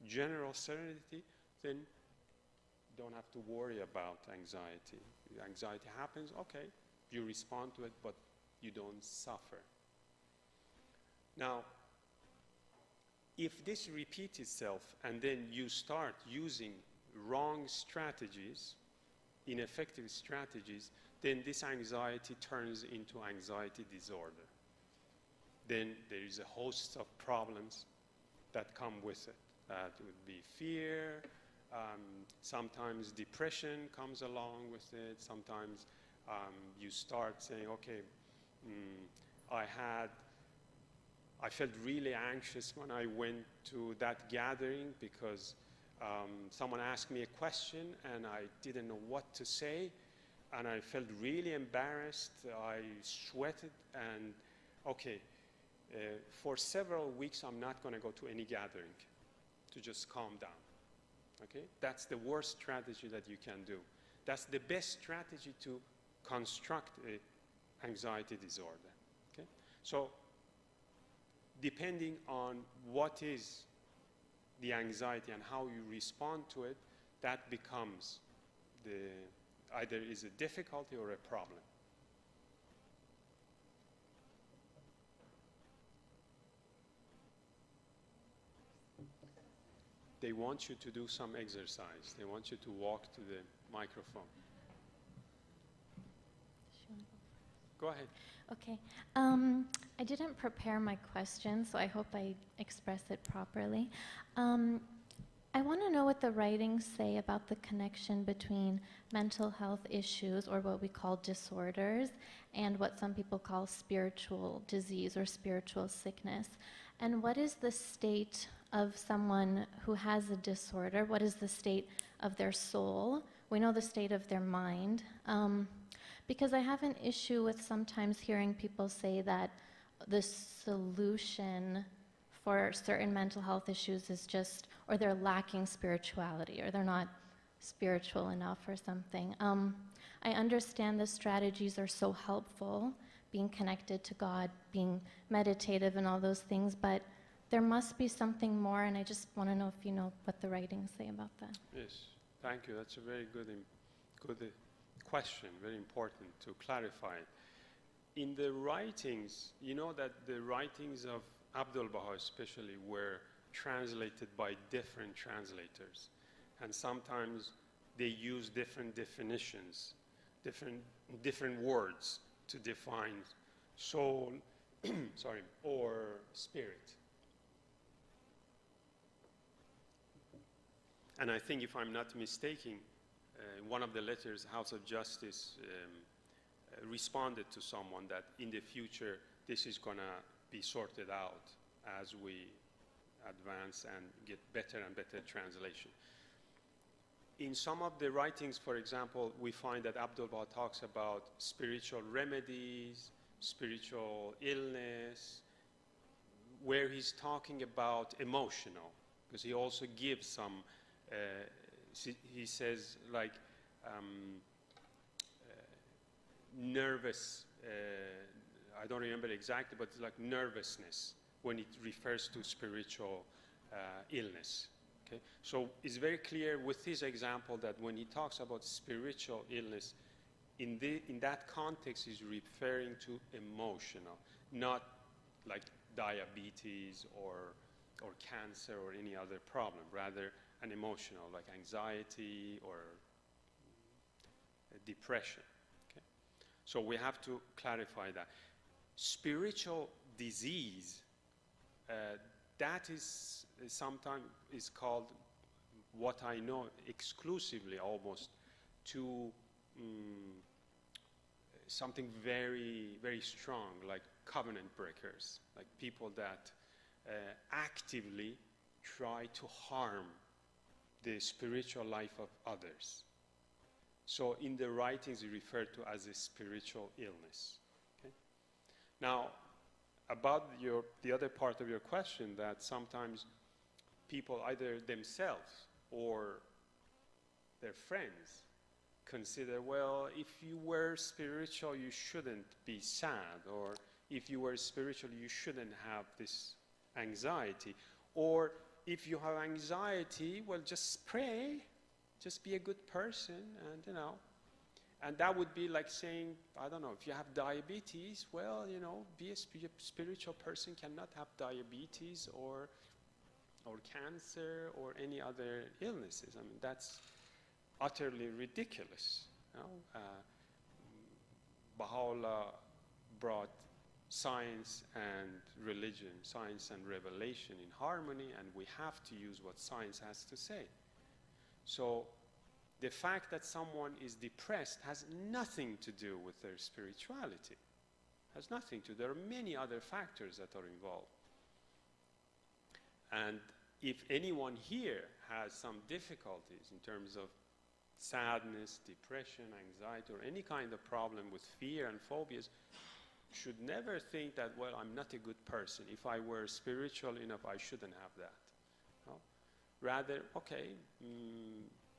general serenity, then don't have to worry about anxiety. Anxiety happens, okay, you respond to it, but you don't suffer. Now, if this repeats itself and then you start using wrong strategies, ineffective strategies, then this anxiety turns into anxiety disorder. Then there is a host of problems that come with it. That would be fear, sometimes depression comes along with it, sometimes you start saying, okay, I felt really anxious when I went to that gathering because someone asked me a question and I didn't know what to say, and I felt really embarrassed. I sweated, and okay, for several weeks I'm not going to go to any gathering to just calm down. Okay, that's the worst strategy that you can do. That's the best strategy to construct an anxiety disorder. Okay, so depending on what is the anxiety and how you respond to it, that becomes either is a difficulty or a problem. They want you to do some exercise. They want you to walk to the microphone. Go ahead. Okay. I didn't prepare my question, so I hope I express it properly. I want to know what the writings say about the connection between mental health issues, or what we call disorders, and what some people call spiritual disease or spiritual sickness. And what is the state of someone who has a disorder? What is the state of their soul? We know the state of their mind. Because I have an issue with sometimes hearing people say that the solution for certain mental health issues is just, or they're lacking spirituality, or they're not spiritual enough or something. I understand the strategies are so helpful, being connected to God, being meditative and all those things, but there must be something more, and I just want to know if you know what the writings say about that. Yes, thank you. That's a very good question, very important to clarify. In the writings, you know that the writings of Abdul Baha especially were translated by different translators, and sometimes they use different definitions, different words to define soul, sorry, or spirit. And I think, if I'm not mistaken, one of the letters, House of Justice responded to someone that in the future this is going to be sorted out as we advance and get better and better translation. In some of the writings, for example, we find that Abdul Baha talks about spiritual remedies, spiritual illness, where he's talking about emotional, because he also gives some, he says like nervous, I don't remember exactly, but it's like nervousness when it refers to spiritual illness. Okay? So it's very clear with his example that when he talks about spiritual illness, in that context, he's referring to emotional, not like diabetes or cancer or any other problem, rather an emotional, like anxiety or depression. Okay? So we have to clarify that. Spiritual disease, that is sometimes is called, what I know exclusively almost, to something very, very strong, like covenant breakers, like people that actively try to harm the spiritual life of others. So in the writings, it's referred to as a spiritual illness. Okay? Now, about the other part of your question, that sometimes people, either themselves or their friends, consider, well, if you were spiritual, you shouldn't be sad, or if you were spiritual, you shouldn't have this anxiety, or if you have anxiety, well, just pray, just be a good person, and and that would be like saying, I don't know, if you have diabetes, well, be a spiritual person cannot have diabetes or cancer or any other illnesses. I mean, that's utterly ridiculous. Baha'u'llah brought science and religion, science and revelation in harmony, and we have to use what science has to say. So the fact that someone is depressed has nothing to do with their spirituality. Has nothing to. There are many other factors that are involved. And if anyone here has some difficulties in terms of sadness, depression, anxiety, or any kind of problem with fear and phobias, should never think that, well, I'm not a good person. If I were spiritual enough, I shouldn't have that. No? Rather, okay,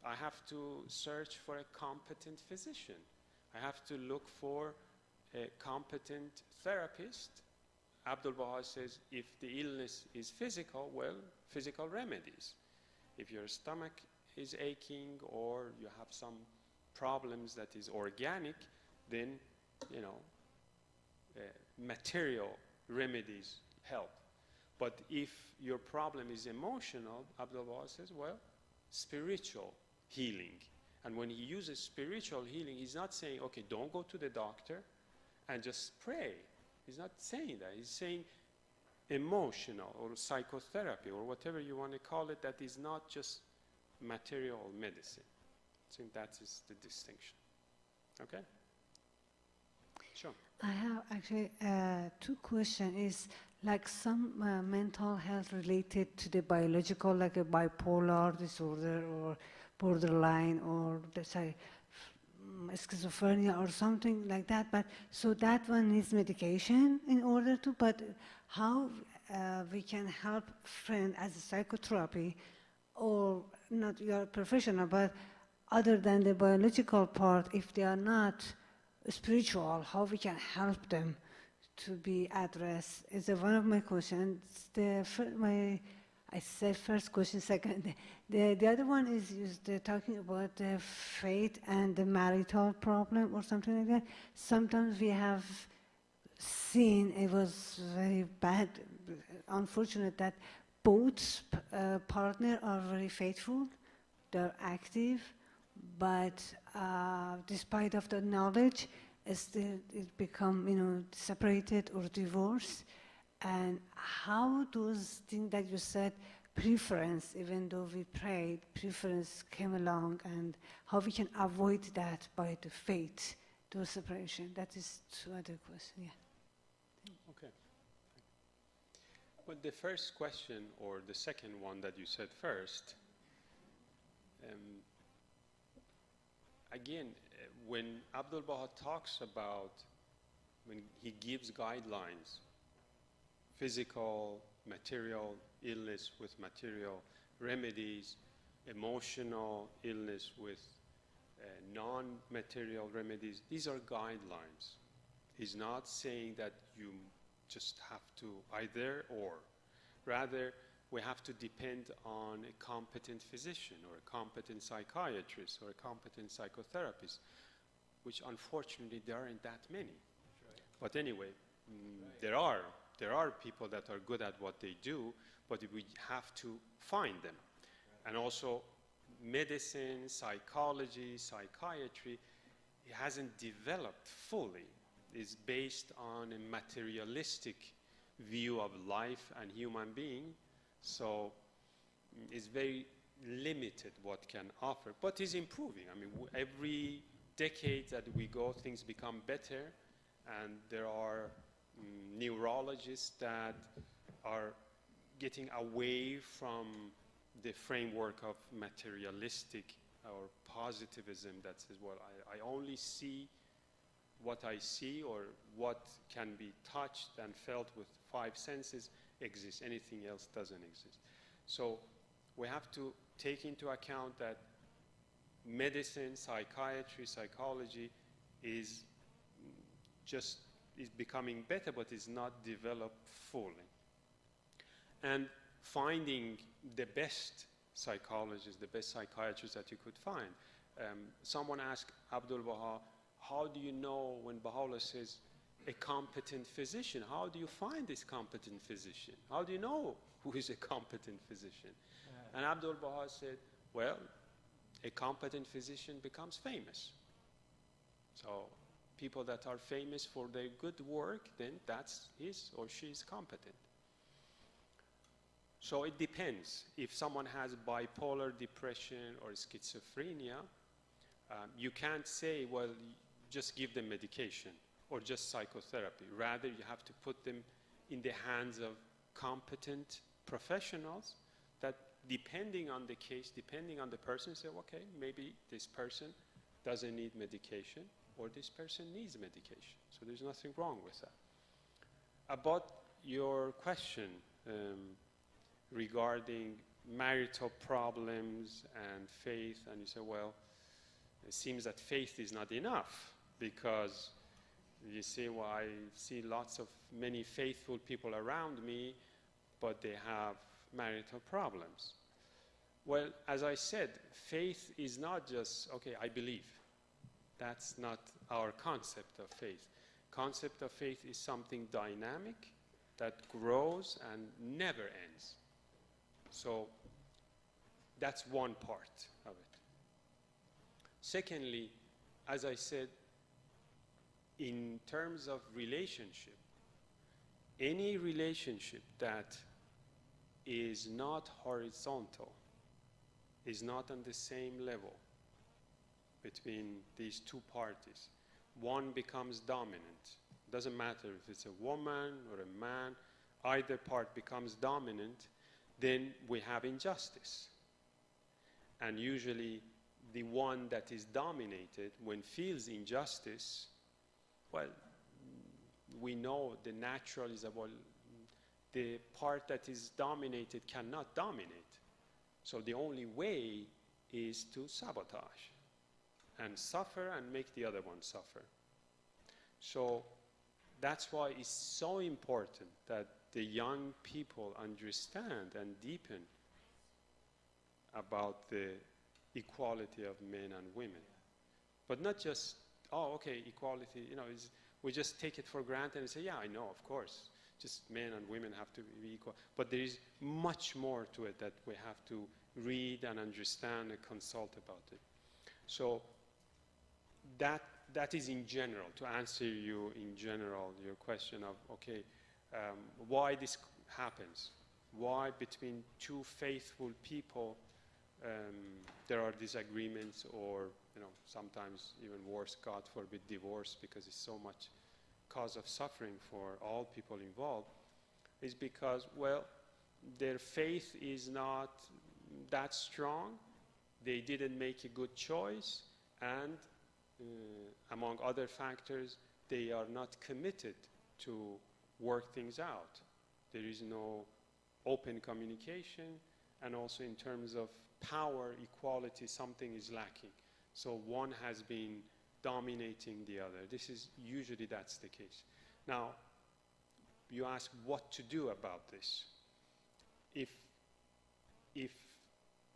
I have to search for a competent physician. I have to look for a competent therapist. Abdul Baha says, if the illness is physical, well, physical remedies. If your stomach is aching or you have some problems that is organic, then, material remedies help. But if your problem is emotional, Abdul Baha says, well, spiritual healing. And when he uses spiritual healing, he's not saying, okay, don't go to the doctor and just pray. He's not saying that. He's saying emotional or psychotherapy or whatever you want to call it, that is not just material medicine. I think that is the distinction. Okay? Sure. I have actually two questions. Is like some mental health related to the biological, like a bipolar disorder or borderline or schizophrenia or something like that. But so that one needs medication in order to. But how we can help friend as a psychotherapy, or not? You are professional, but other than the biological part, if they are not spiritual, how we can help them to be addressed is one of my questions. I said first question, second. The other one is talking about the faith and the marital problem or something like that. Sometimes we have seen, it was very bad, unfortunate that both partner are very faithful, they're active, but despite of the knowledge, it become separated or divorced. And how those things that you said, preference, even though we prayed, preference came along, and how we can avoid that by the faith, those separation. That is two other questions. Yeah. Okay. Well, the first question, or the second one that you said first, again, when Abdul Baha talks about, when he gives guidelines, physical, material illness with material remedies, emotional illness with non-material remedies, these are guidelines. He's not saying that you just have to either or. Rather, we have to depend on a competent physician or a competent psychiatrist or a competent psychotherapist, which unfortunately there aren't that many. Right. But anyway, there are people that are good at what they do, but we have to find them. Right. And also, medicine, psychology, psychiatry, it hasn't developed fully. It's based on a materialistic view of life and human being, so it's very limited what can offer, but it's improving. I mean, every decade that we go, things become better, and there are neurologists that are getting away from the framework of materialistic or positivism that says, well, I only see what I see, or what can be touched and felt with 5 senses exists. Anything else doesn't exist. So we have to take into account that medicine, psychiatry, psychology is becoming better, but is not developed fully. And finding the best psychologists, the best psychiatrists that you could find. Someone asked Abdul Baha, how do you know when Baha'u'llah says a competent physician? How do you find this competent physician? How do you know who is a competent physician? And Abdul Baha said, well, a competent physician becomes famous. So people that are famous for their good work, then that's his or she's competent. So it depends. If someone has bipolar depression or schizophrenia, you can't say, well, just give them medication or just psychotherapy. Rather, you have to put them in the hands of competent professionals that, depending on the case, depending on the person, say, okay, maybe this person doesn't need medication, or this person needs medication. So there's nothing wrong with that. About your question regarding marital problems and faith, and you say, well, it seems that faith is not enough, because you see, well, I see many faithful people around me, but they have marital problems. Well, as I said, faith is not just, okay, I believe. That's not our concept of faith. Concept of faith is something dynamic that grows and never ends. So that's one part of it. Secondly, as I said, in terms of relationship, any relationship that is not horizontal, is not on the same level between these two parties, one becomes dominant. Doesn't matter if it's a woman or a man, either part becomes dominant, then we have injustice. And usually the one that is dominated, when feels injustice, well, we know the natural is about the part that is dominated cannot dominate. So the only way is to sabotage. and suffer and make the other one suffer. So that's why it's so important that the young people understand and deepen about the equality of men and women. But not just, oh, okay, equality, we just take it for granted and say, yeah, I know, of course, just men and women have to be equal. But there is much more to it that we have to read and understand and consult about it. So that is in general, to answer you in general, your question of, okay, why this happens, why between two faithful people there are disagreements, or sometimes even worse, God forbid, divorce, because it's so much cause of suffering for all people involved, is because, well, their faith is not that strong, they didn't make a good choice, and among other factors, they are not committed to work things out. There is no open communication, and also in terms of power, equality, something is lacking. So one has been dominating the other. Usually that's the case. Now, you ask what to do about this. If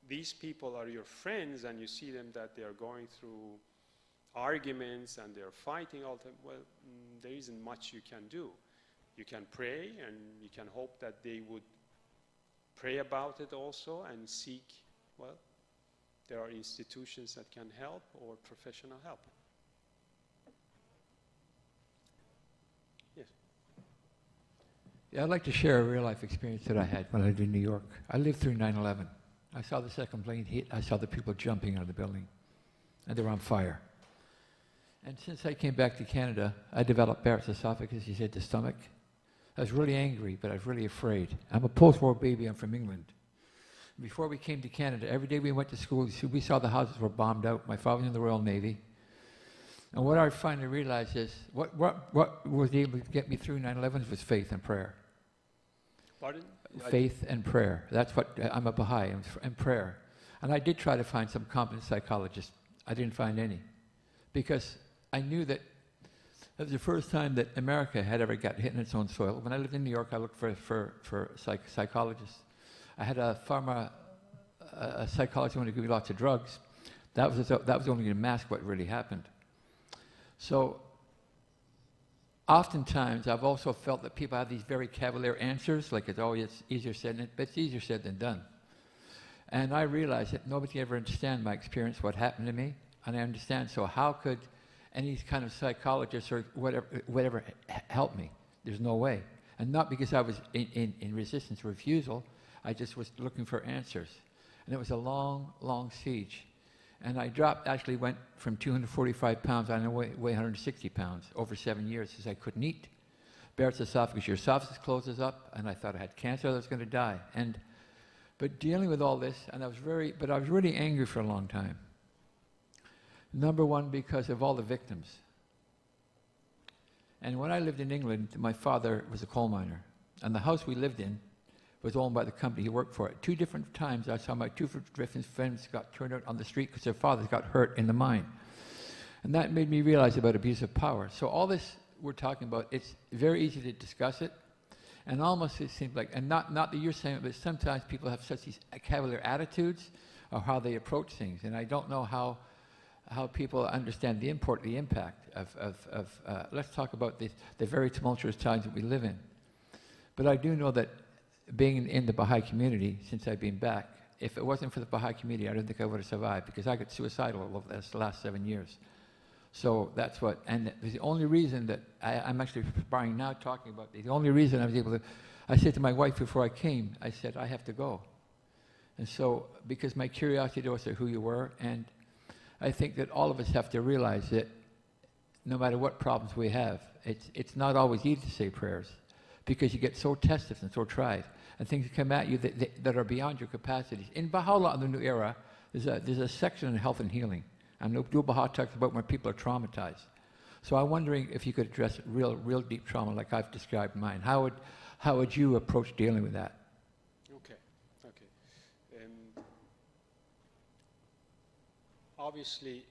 these people are your friends and you see them that they are going through arguments and they're fighting all the time, well, there isn't much you can do. You can pray, and you can hope that they would pray about it also and seek, well, there are institutions that can help, or professional help. Yes. Yeah, I'd like to share a real-life experience that I had when I lived in New York. I lived through 9/11. I saw the second plane hit. I saw the people jumping out of the building, and they were on fire. And since I came back to Canada, I developed Barrett's esophagus, he said, the stomach. I was really angry, but I was really afraid. I'm a post-war baby. I'm from England. Before we came to Canada, every day we went to school, we saw the houses were bombed out. My father was in the Royal Navy. And what I finally realized is, what was able to get me through 9/11 was faith and prayer. Pardon? Faith and prayer. That's what, I'm a Baha'i, and prayer. And I did try to find some competent psychologist. I didn't find any. Because I knew that it was the first time that America had ever got hit in its own soil. When I lived in New York, I looked for psychologists. I had a psychologist who wanted to give me lots of drugs. That was only to mask what really happened. So oftentimes I've also felt that people have these very cavalier answers, like it's easier said than, but it's easier said than done. And I realized that nobody can ever understand my experience, what happened to me, and I understand. So how could any kind of psychologist or whatever help me? There's no way. And not because I was in resistance, refusal. I just was looking for answers. And it was a long, long siege. And I actually went from 245 pounds, I weigh 160 pounds over 7 years because I couldn't eat. Barrett's esophagus, your esophagus closes up, and I thought I had cancer, I was going to die. But dealing with all this, and I was really angry for a long time. Number one, because of all the victims. And when I lived in England, my father was a coal miner. And the house we lived in was owned by the company he worked for. At 2 different times, I saw my 2 different friends got turned out on the street because their fathers got hurt in the mine. And that made me realize about abuse of power. So all this we're talking about, it's very easy to discuss it. And almost it seems like, and not that you're saying it, but sometimes people have such these cavalier attitudes of how they approach things. And I don't know how people understand the import, the impact of let's talk about the very tumultuous times that we live in. But I do know that being in the Baha'i community, since I've been back, if it wasn't for the Baha'i community, I don't think I would have survived, because I got suicidal over the last 7 years. So that's what, and the only reason that I'm actually aspiring now talking about, the only reason I was able to, I said to my wife before I came, I said, I have to go. And so, because my curiosity was who you were, and I think that all of us have to realize that no matter what problems we have, it's not always easy to say prayers, because you get so tested and so tried, and things come at you that are beyond your capacities. In Baha'u'llah, in the New Era, there's a section on health and healing, and Abdul Baha talks about when people are traumatized. So I'm wondering if you could address real deep trauma like I've described mine. How would you approach dealing with that? obviously,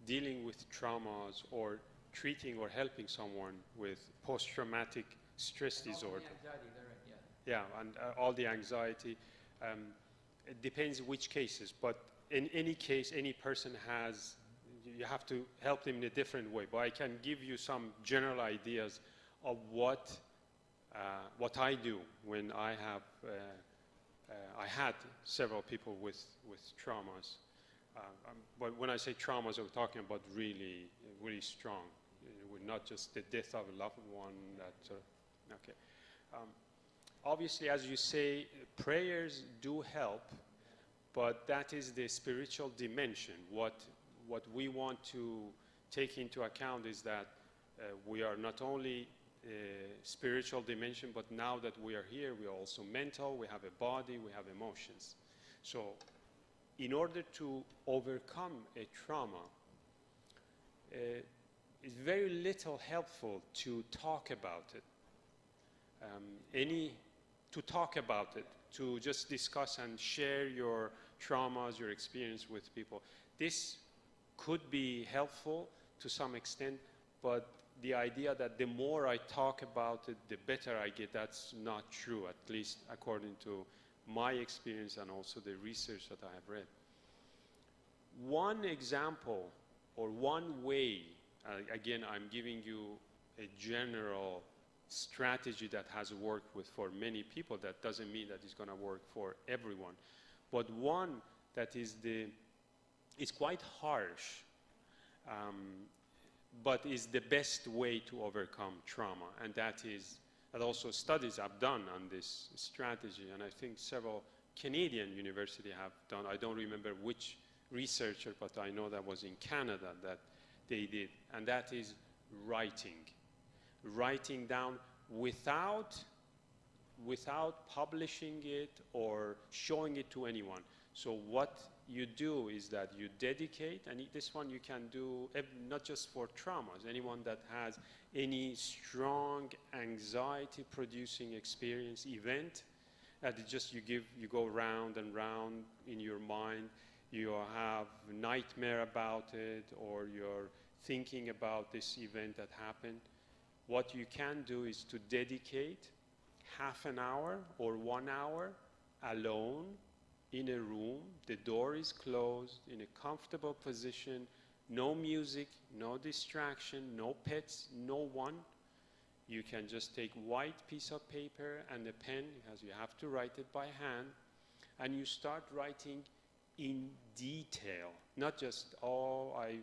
dealing with traumas or treating or helping someone with post-traumatic stress disorder. Yeah, and all the anxiety. It depends which cases, but in any case, any person has, you have to help them in a different way. But I can give you some general ideas of what I do when I have, I had several people with traumas. But when I say traumas, I'm talking about really, really strong. Not just the death of a loved one. Okay. Obviously, as you say, prayers do help, but that is the spiritual dimension. What we want to take into account is that we are not only spiritual dimension, but now that we are here, we are also mental, we have a body, we have emotions. So in order to overcome a trauma, it's very little helpful to talk about it. To talk about it, to just discuss and share your traumas, your experience with people. This could be helpful to some extent, but the idea that the more I talk about it, the better I get, that's not true, at least according to my experience and also the research that I have read. One example or one way, again, I'm giving you a general strategy that has worked for many people. That doesn't mean that it's going to work for everyone. But one that is quite harsh, but is the best way to overcome trauma. And that also studies have done on this strategy. And I think several Canadian universities have done. I don't remember which researcher, but I know that was in Canada that they did. And that is writing. Writing down without publishing it or showing it to anyone. So what you do is that you dedicate, and this one you can do not just for traumas, anyone that has any strong anxiety producing experience, event, that just you go round and round in your mind, you have nightmare about it, or you're thinking about this event that happened. What you can do is to dedicate half an hour or 1 hour alone in a room. The door is closed, in a comfortable position, no music, no distraction, no pets, no one. You can just take white piece of paper and a pen, because you have to write it by hand, and you start writing in detail, not just, oh, I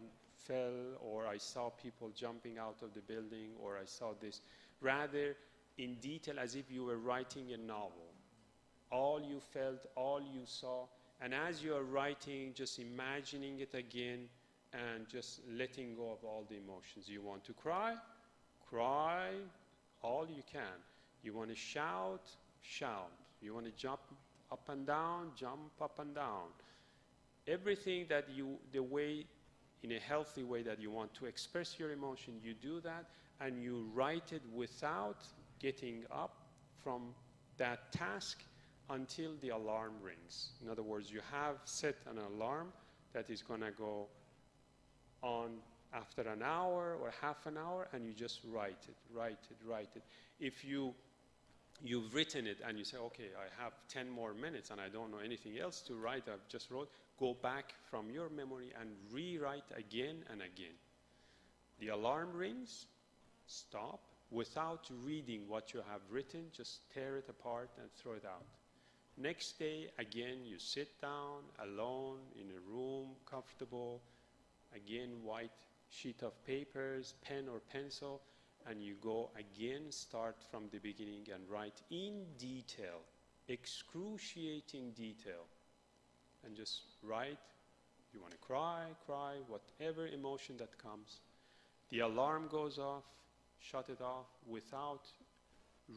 fell, or I saw people jumping out of the building, or I saw this. Rather, in detail, as if you were writing a novel. All you felt, all you saw, and as you are writing, just imagining it again, and just letting go of all the emotions. You want to cry? Cry all you can. You want to shout? Shout. You want to jump up and down? Jump up and down. Everything that the way, in a healthy way that you want to express your emotion, you do that, and you write it without getting up from that task until the alarm rings. In other words, you have set an alarm that is going to go on after an hour or half an hour, and you just write it. If you've written it and you say, okay, I have 10 more minutes and I don't know anything else to write, I've just wrote, go back from your memory and rewrite again and again. The alarm rings, stop, without reading what you have written, just tear it apart and throw it out. Next day, again, you sit down alone in a room, comfortable, again, white sheet of papers, pen or pencil, and you go again, start from the beginning and write in detail, excruciating detail, and just write. You want to cry, whatever emotion that comes. The alarm goes off, shut it off without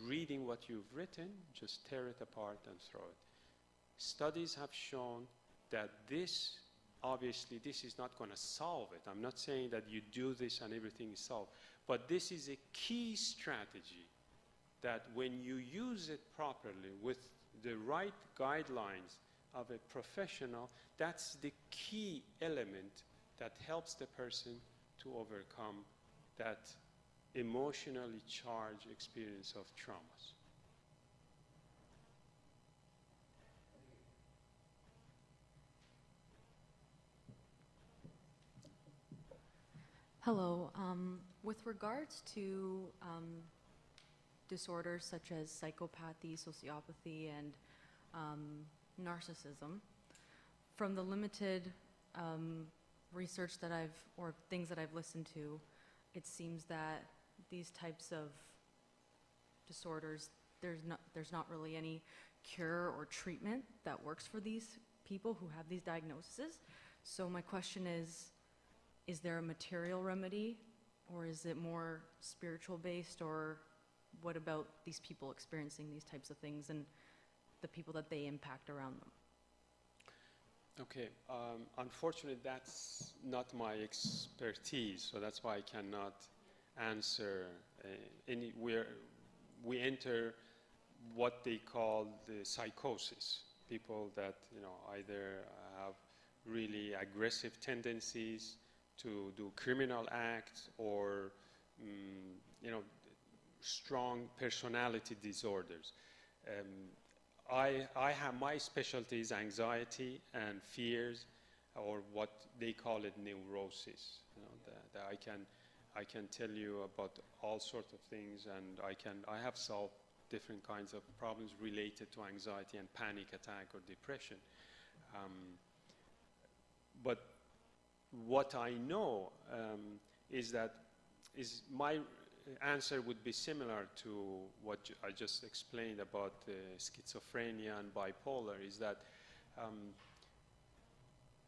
reading what you've written, just tear it apart and throw it. Studies have shown that this, obviously, this is not going to solve it. I'm not saying that you do this and everything is solved, but this is a key strategy that when you use it properly with the right guidelines, of a professional, that's the key element that helps the person to overcome that emotionally charged experience of traumas. Hello. With regards to disorders such as psychopathy, sociopathy, and narcissism, from the limited research that or things that I've listened to, it seems that these types of disorders, there's not really any cure or treatment that works for these people who have these diagnoses. So my question is there a material remedy, or is it more spiritual based, or what about these people experiencing these types of things and the people that they impact around them? Okay, unfortunately that's not my expertise, so that's why I cannot answer anywhere. We enter what they call the psychosis, people that either have really aggressive tendencies to do criminal acts, or strong personality disorders. I have, my specialty is anxiety and fears, or what they call it neurosis. That I can tell you about all sorts of things, and I have solved different kinds of problems related to anxiety and panic attack or depression. But what I know is my answer would be similar to what I just explained about schizophrenia and bipolar, is that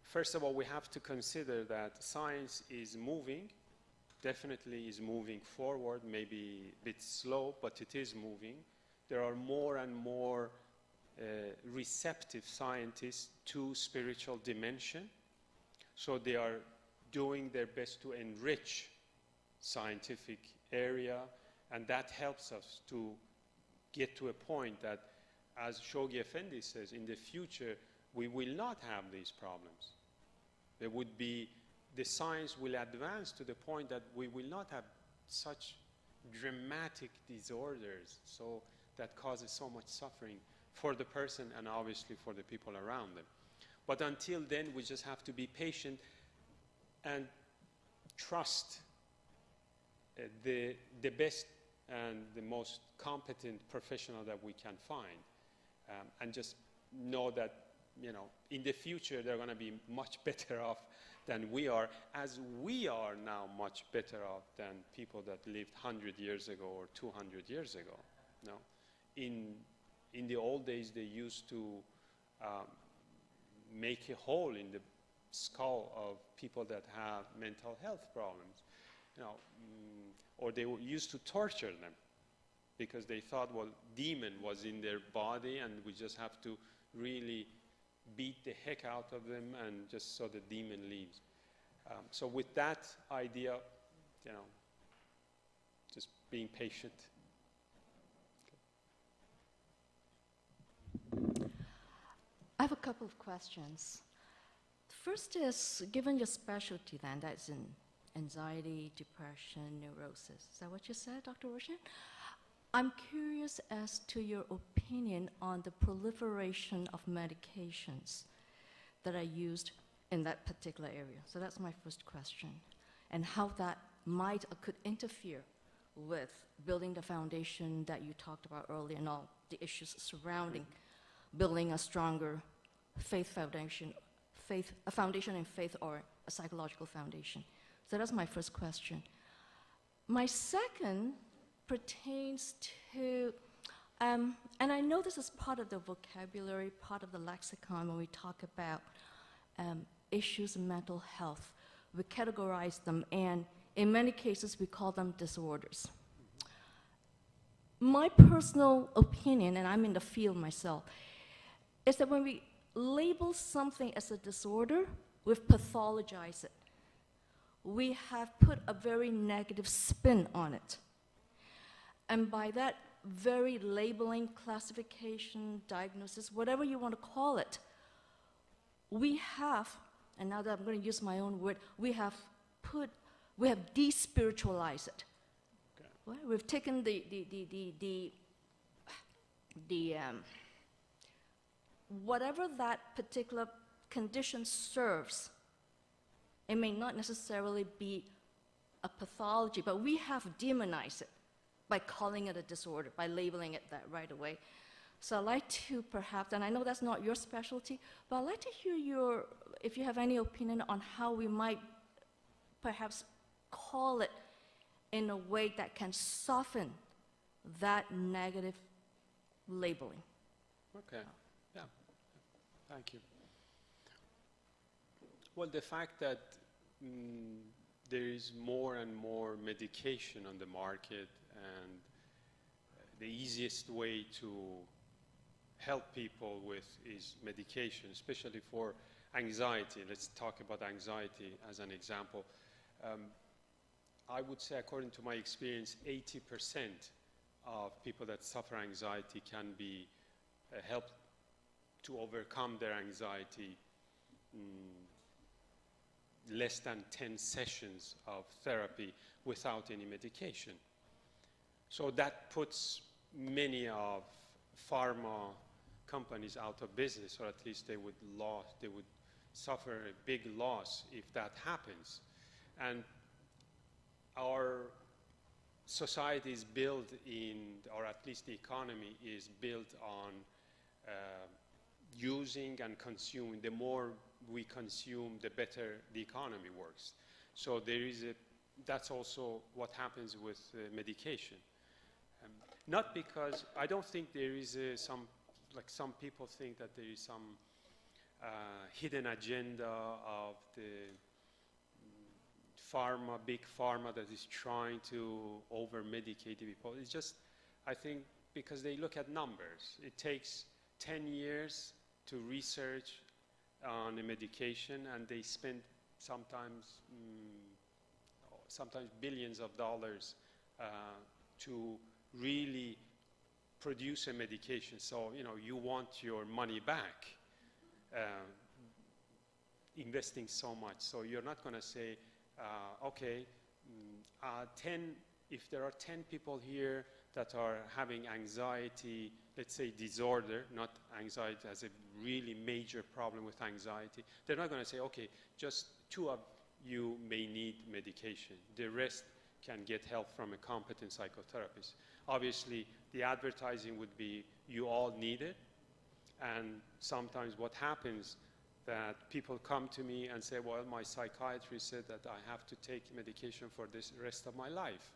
first of all, we have to consider that science is moving, definitely is moving forward, maybe a bit slow, but it is moving. There are more and more receptive scientists to spiritual dimension. So they are doing their best to enrich scientific area, and that helps us to get to a point that, as Shoghi Effendi says, in the future we will not have these problems. There would be, the science will advance to the point that we will not have such dramatic disorders, so that causes so much suffering for the person and obviously for the people around them. But until then, we just have to be patient and trust the best and the most competent professional that we can find, and just know that in the future they're going to be much better off than we are, as we are now much better off than people that lived 100 years ago or 200 years ago. In the old days, they used to make a hole in the skull of people that have mental health problems, or they used to torture them because they thought, well, demon was in their body and we just have to really beat the heck out of them and just so the demon leaves. So with that idea, just being patient. I have a couple of questions. First is, given your specialty then, that's in anxiety, depression, neurosis. Is that what you said, Dr. Rowshan? I'm curious as to your opinion on the proliferation of medications that are used in that particular area. So that's my first question. And how that might or could interfere with building the foundation that you talked about earlier and all the issues surrounding building a stronger faith foundation, a foundation in faith or a psychological foundation. So that's my first question. My second pertains to, and I know this is part of the vocabulary, part of the lexicon when we talk about issues of mental health. We categorize them, and in many cases we call them disorders. My personal opinion, and I'm in the field myself, is that when we label something as a disorder, we've pathologized it. We have put a very negative spin on it. And by that very labeling, classification, diagnosis, whatever you want to call it, we have, and now that I'm going to use my own word, we have despiritualized it. Okay. Right? We've taken whatever that particular condition serves. It may not necessarily be a pathology, but we have demonized it by calling it a disorder, by labeling it that right away. So I'd like to perhaps, and I know that's not your specialty, but I'd like to hear if you have any opinion on how we might perhaps call it in a way that can soften that negative labeling. Okay. Yeah. Thank you. Well, the fact that there is more and more medication on the market, and the easiest way to help people with is medication, especially for anxiety. Let's talk about anxiety as an example. I would say, according to my experience, 80% of people that suffer anxiety can be helped to overcome their anxiety less than 10 sessions of therapy without any medication. So that puts many of pharma companies out of business, or at least they would suffer a big loss if that happens. And our society is built or at least the economy is built on using and consuming. The more we consume, the better the economy works. So that's also what happens with medication. Not because, I don't think there is some people think that there is some hidden agenda of the big pharma that is trying to over-medicate people. It's just, I think, because they look at numbers. It takes 10 years to research on a medication, and they spend sometimes billions of dollars to really produce a medication. So, you want your money back, investing so much. So you're not going to say, okay, if there are 10 people here that are having anxiety, let's say disorder, not anxiety as a really major problem with anxiety, they're not going to say, okay, just 2 of you may need medication. The rest can get help from a competent psychotherapist. Obviously, the advertising would be, you all need it. And sometimes what happens that people come to me and say, well, my psychiatrist said that I have to take medication for the rest of my life.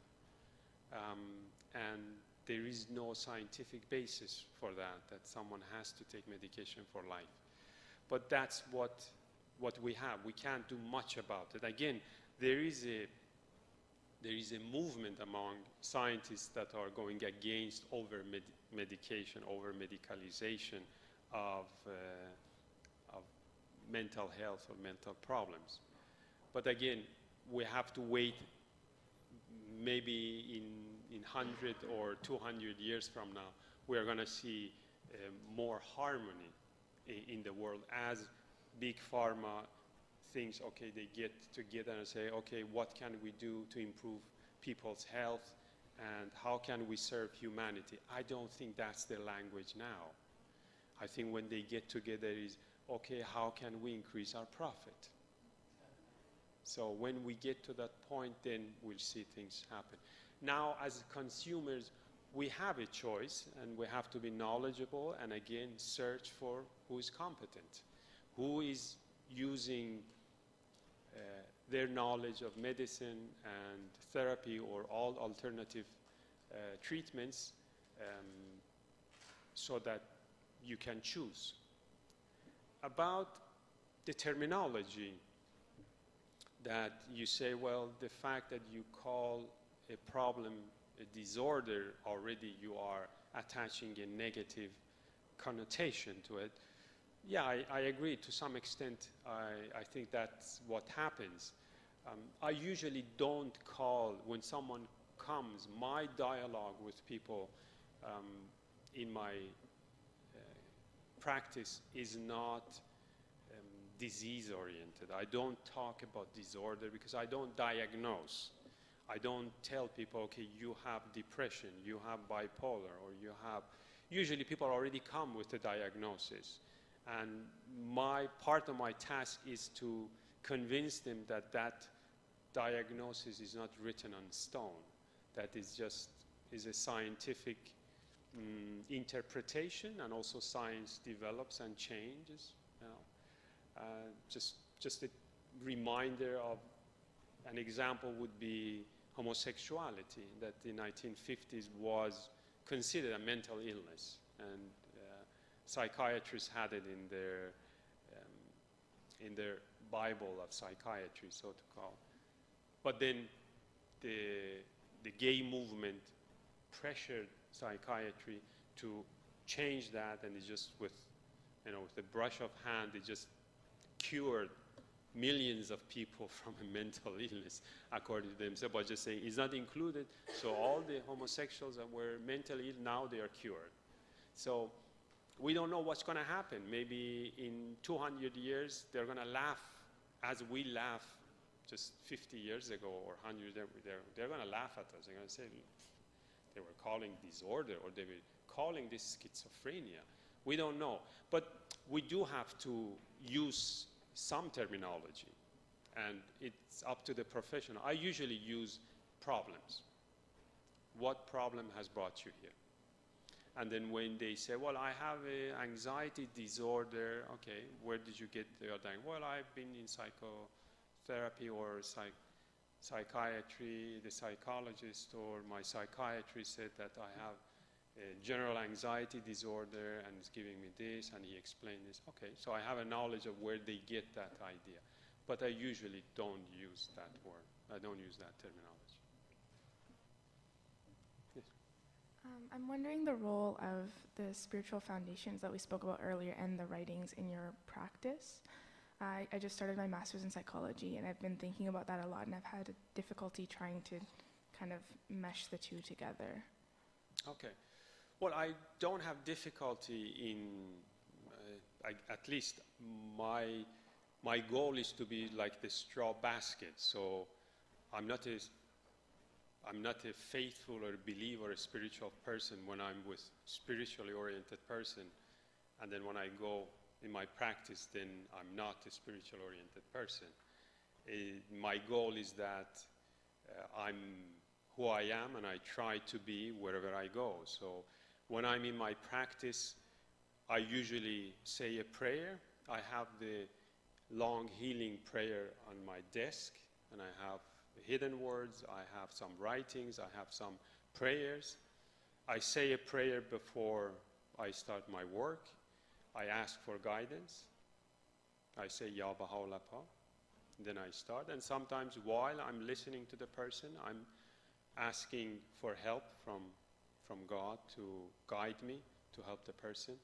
And there is no scientific basis for that someone has to take medication for life. But that's what we have. We can't do much about it. Again, there is a movement among scientists that are going against over-medication, over-medicalization of mental health or mental problems. But again, we have to wait maybe in 100 or 200 years from now, we are going to see more harmony in the world as big pharma thinks, okay, they get together and say, okay, what can we do to improve people's health and how can we serve humanity? I don't think that's their language now. I think when they get together is, okay, how can we increase our profit? So when we get to that point, then we'll see things happen. Now, as consumers, we have a choice, and we have to be knowledgeable and, again, search for who is competent, who is using their knowledge of medicine and therapy or all alternative treatments so that you can choose. About the terminology that you say, well, the fact that you call a problem a disorder, already you are attaching a negative connotation to it. Yeah, I agree to some extent. I think that's what happens. I usually don't call, when someone comes, my dialogue with people in my practice is not disease-oriented. I don't talk about disorder because I don't diagnose. I don't tell people, okay, you have depression, you have bipolar, or you have... Usually people already come with a diagnosis. And part of my task is to convince them that that diagnosis is not written on stone, that is a scientific interpretation, and also science develops and changes. You know. Just a reminder of an example would be homosexuality, that in the 1950s was considered a mental illness, and psychiatrists had it in their Bible of psychiatry, so to call. But then the gay movement pressured psychiatry to change that, and it just with a brush of hand, it just cured millions of people from a mental illness, according to themselves, by just saying it's not included. So all the homosexuals that were mentally ill, now they are cured. So we don't know what's going to happen. Maybe in 200 years, they're going to laugh as we laugh just 50 years ago, or 100, they're going to laugh at us. They're going to say they were calling disorder, or they were calling this schizophrenia. We don't know. But we do have to use some terminology, and it's up to the professional. I usually use problems. What problem has brought you here? And then when they say, well, I have an anxiety disorder, okay, where did you get your diagnosis? Well, I've been in psychotherapy or psychiatry. The psychologist or my psychiatrist said that I have a general anxiety disorder and is giving me this, and he explained this. Okay, so I have a knowledge of where they get that idea. But I usually don't use that word. I don't use that terminology. Yes. I'm wondering the role of the spiritual foundations that we spoke about earlier and the writings in your practice. I just started my master's in psychology, and I've been thinking about that a lot, and I've had difficulty trying to kind of mesh the two together. Okay. Well, I don't have difficulty in, at least my goal is to be like the straw basket. So I'm not a faithful or believer or spiritual person when I'm with spiritually oriented person, and then when I go in my practice, then I'm not a spiritual oriented person. My goal is that I'm who I am, and I try to be wherever I go. So when I'm in my practice, I usually say a prayer. I have the long healing prayer on my desk, and I have hidden words, I have some writings, I have some prayers. I say a prayer before I start my work. I ask for guidance. I say, Ya Baha'u'llah Pa. Then I start. And sometimes while I'm listening to the person, I'm asking for help from God to guide me, to help the person.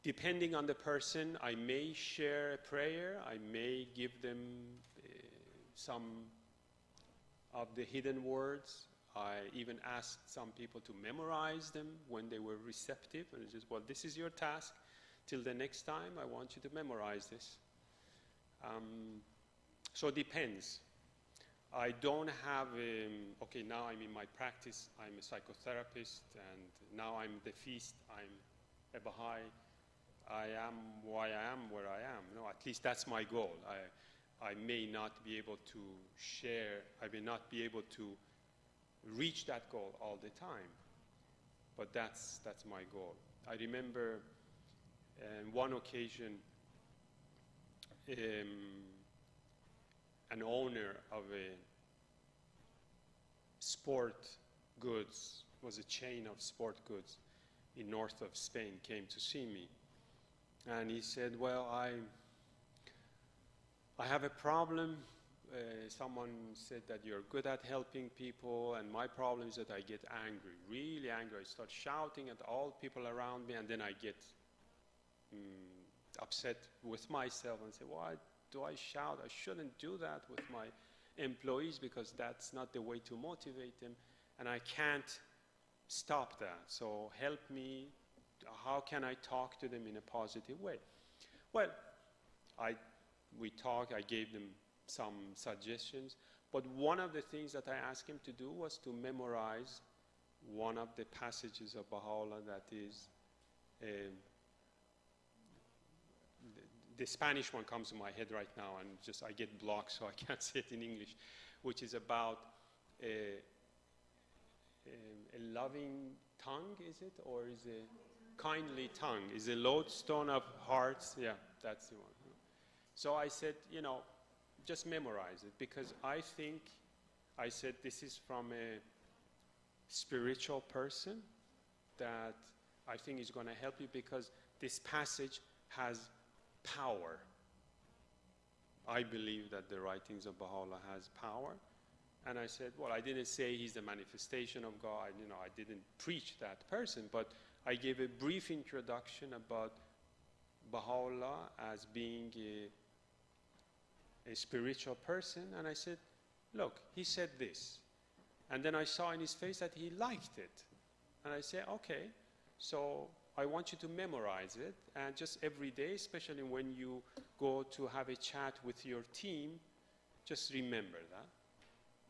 Depending on the person, I may share a prayer. I may give them some of the hidden words. I even asked some people to memorize them when they were receptive. And it's just, well, this is your task. Till the next time, I want you to memorize this. So it depends. I don't have, okay, now I'm in my practice, I'm a psychotherapist, and now I'm the feast, I'm a Baha'i. I am why I am where I am. No, at least that's my goal. I may not be able to share, I may not be able to reach that goal all the time, but that's my goal. I remember on one occasion, an owner of a sport goods, was a chain of sport goods in north of Spain, came to see me. And he said, well, I have a problem. Someone said that you're good at helping people, and my problem is that I get angry, really angry. I start shouting at all people around me, and then I get upset with myself and say, why do I shout? I shouldn't do that with my employees, because that's not the way to motivate them, and I can't stop that. So help me. How can I talk to them in a positive way? Well, I we talked, I gave them some suggestions. But one of the things that I asked him to do was to memorize one of the passages of Baha'u'llah that is, the Spanish one comes to my head right now, and just I get blocked, so I can't say it in English, which is about a loving tongue, is it? Or is it kindly tongue? Is a lodestone of hearts? Yeah, that's the one. So I said, you know, just memorize it, because I think, I said, this is from a spiritual person that I think is going to help you, because this passage has power. I believe that the writings of Baha'u'llah has power. And I said, well, I didn't say he's the manifestation of God. You know, I didn't preach that person, but I gave a brief introduction about Baha'u'llah as being a spiritual person. And I said, look, he said this. And then I saw in his face that he liked it. And I said, okay, so I want you to memorize it. And just every day, especially when you go to have a chat with your team, just remember that.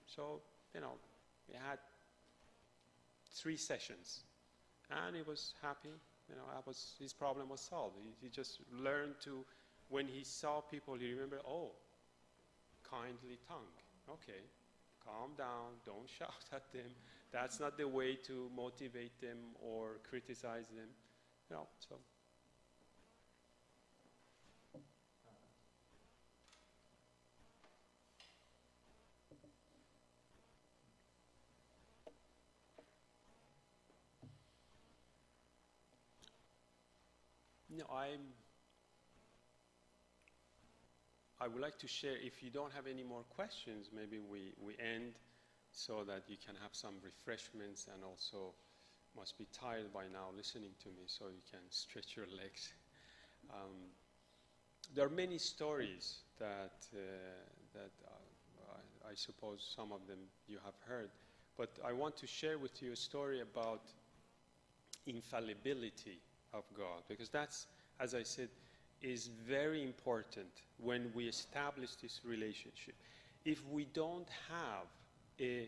So, you know, we had 3 sessions. And he was happy. You know, his problem was solved. He just learned to, when he saw people, he remembered, oh, kindly tongue. Okay, calm down, don't shout at them. That's not the way to motivate them or criticize them. You know, so. No, I would like to share, if you don't have any more questions, maybe we end so that you can have some refreshments, and also must be tired by now listening to me, so you can stretch your legs. There are many stories that I suppose some of them you have heard, but I want to share with you a story about infallibility of God, because that's, as I said, is very important when we establish this relationship. If we don't have a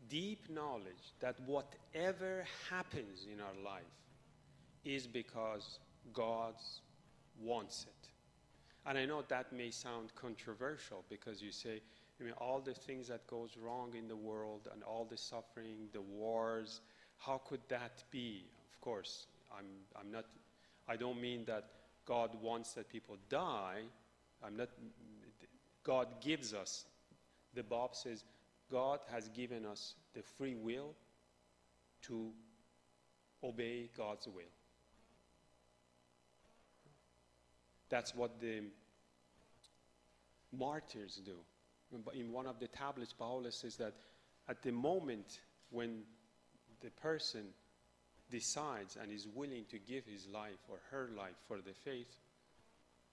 deep knowledge that whatever happens in our life is because God wants it. And I know that may sound controversial, because you say, I mean, all the things that goes wrong in the world and all the suffering, the wars, how could that be? Of course, I don't mean that God wants that people die. God gives us, the Bab says, God has given us the free will to obey God's will. That's what the martyrs do. In one of the tablets, Baha'u'llah says that at the moment when the person decides and is willing to give his life or her life for the faith,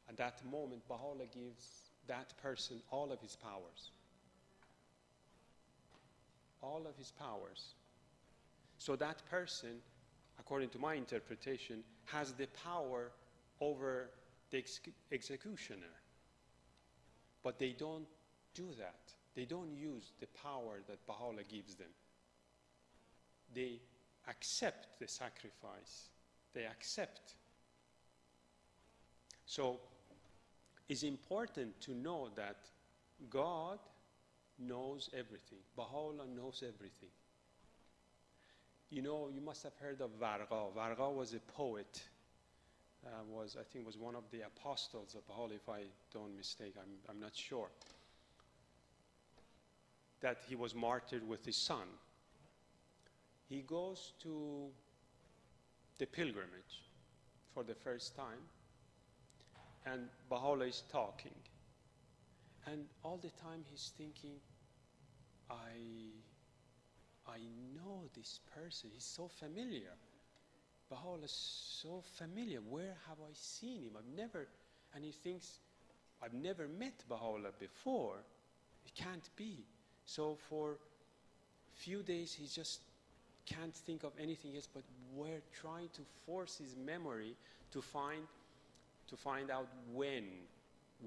at that moment Baha'u'llah gives that person all of his powers. All of his powers. So that person, according to my interpretation, has the power over the executioner. But they don't do that. They don't use the power that Baha'u'llah gives them. They accept the sacrifice. They accept. So it's important to know that God knows everything. Baha'u'llah knows everything. You know, you must have heard of Varga. Varga was a poet. I think was one of the apostles of Baha'u'llah, if I don't mistake. I'm not sure. That he was martyred with his son. He goes to the pilgrimage for the first time, and Baha'u'llah is talking. And all the time he's thinking, I know this person, he's so familiar. Baha'u'llah is so familiar, where have I seen him? And he thinks, I've never met Baha'u'llah before, it can't be. So for a few days he just can't think of anything else, but we're trying to force his memory to find out when,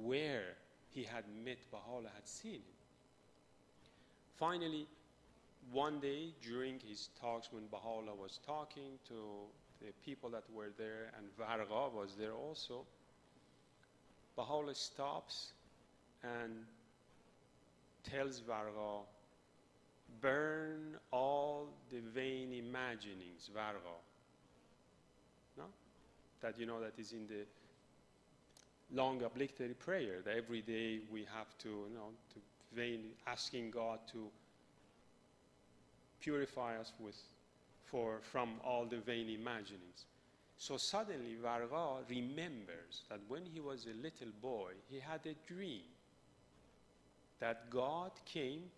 where he had met Baha'u'llah, had seen him. Finally, one day during his talks, when Baha'u'llah was talking to the people that were there, and Varga was there also, Baha'u'llah stops and tells Varga, burn all the vain imaginings, Varga. No? That you know that is in the long obligatory prayer, that every day we have to, you know, to asking God to purify us from all the vain imaginings. So suddenly Varga remembers that when he was a little boy, he had a dream that God came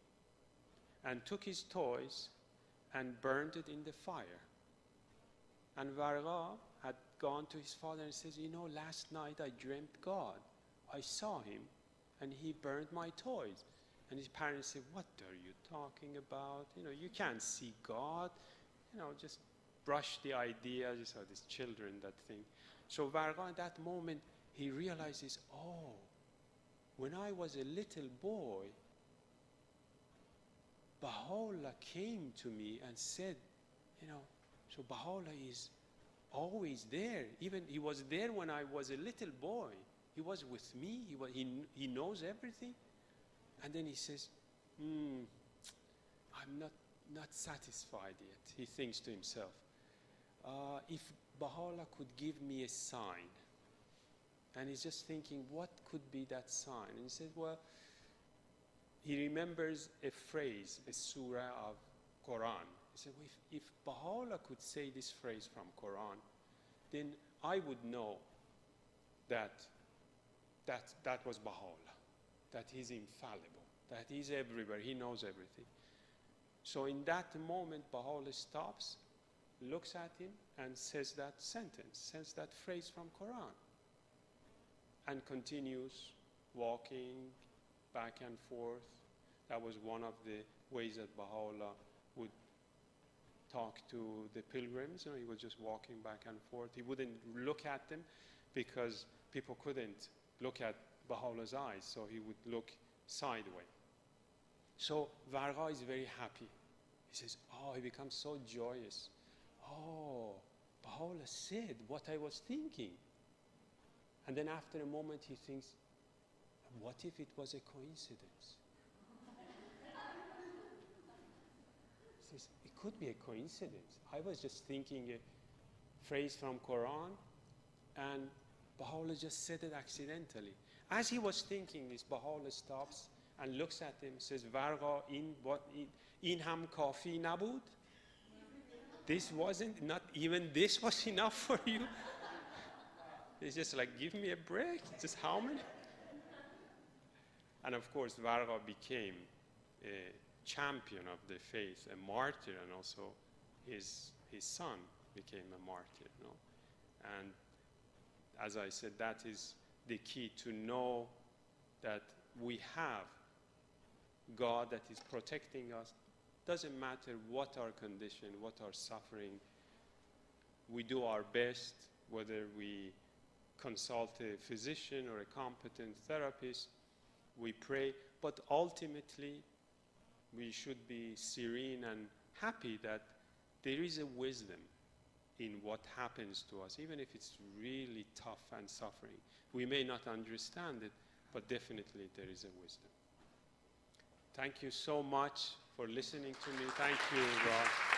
and took his toys and burned it in the fire. And Varga had gone to his father and says, you know, last night I dreamt God. I saw him and he burned my toys. And his parents said, what are you talking about? You know, you can't see God. You know, just brush the idea, just these children, that thing. So Varga, at that moment, he realizes, oh, when I was a little boy, Baha'u'llah came to me and said, you know, so Baha'u'llah is always there. Even he was there when I was a little boy. He was with me. He knows everything. And then he says, I'm not satisfied yet. He thinks to himself, if Baha'u'llah could give me a sign. And he's just thinking, what could be that sign? And he said, well, he remembers a phrase, a surah of Quran. He said, well, if Baha'u'llah could say this phrase from Quran, then I would know that was Baha'u'llah, that he's infallible, that he's everywhere, he knows everything. So in that moment, Baha'u'llah stops, looks at him, and says that sentence, says that phrase from Quran, and continues walking back and forth. That was one of the ways that Baha'u'llah would talk to the pilgrims. You know, he was just walking back and forth. He wouldn't look at them because people couldn't look at Baha'u'llah's eyes, so he would look sideways. So Varga is very happy. He says, oh, he becomes so joyous. Oh, Baha'u'llah said what I was thinking. And then after a moment he thinks, what if it was a coincidence? He says, it could be a coincidence. I was just thinking a phrase from Quran and Baha'u'llah just said it accidentally. As he was thinking this, Baha'u'llah stops and looks at him, says, Varga, in ham kafi nabud? This wasn't, not even this was enough for you? It's just like, give me a break. Just how many? And of course, Varga became a champion of the faith, a martyr, and also his son became a martyr. You know? And as I said, that is the key, to know that we have God that is protecting us. Doesn't matter what our condition, what our suffering. We do our best, whether we consult a physician or a competent therapist, we pray, but ultimately we should be serene and happy that there is a wisdom in what happens to us, even if it's really tough and suffering. We may not understand it, but definitely there is a wisdom. Thank you so much for listening to me. Thank you, Rob.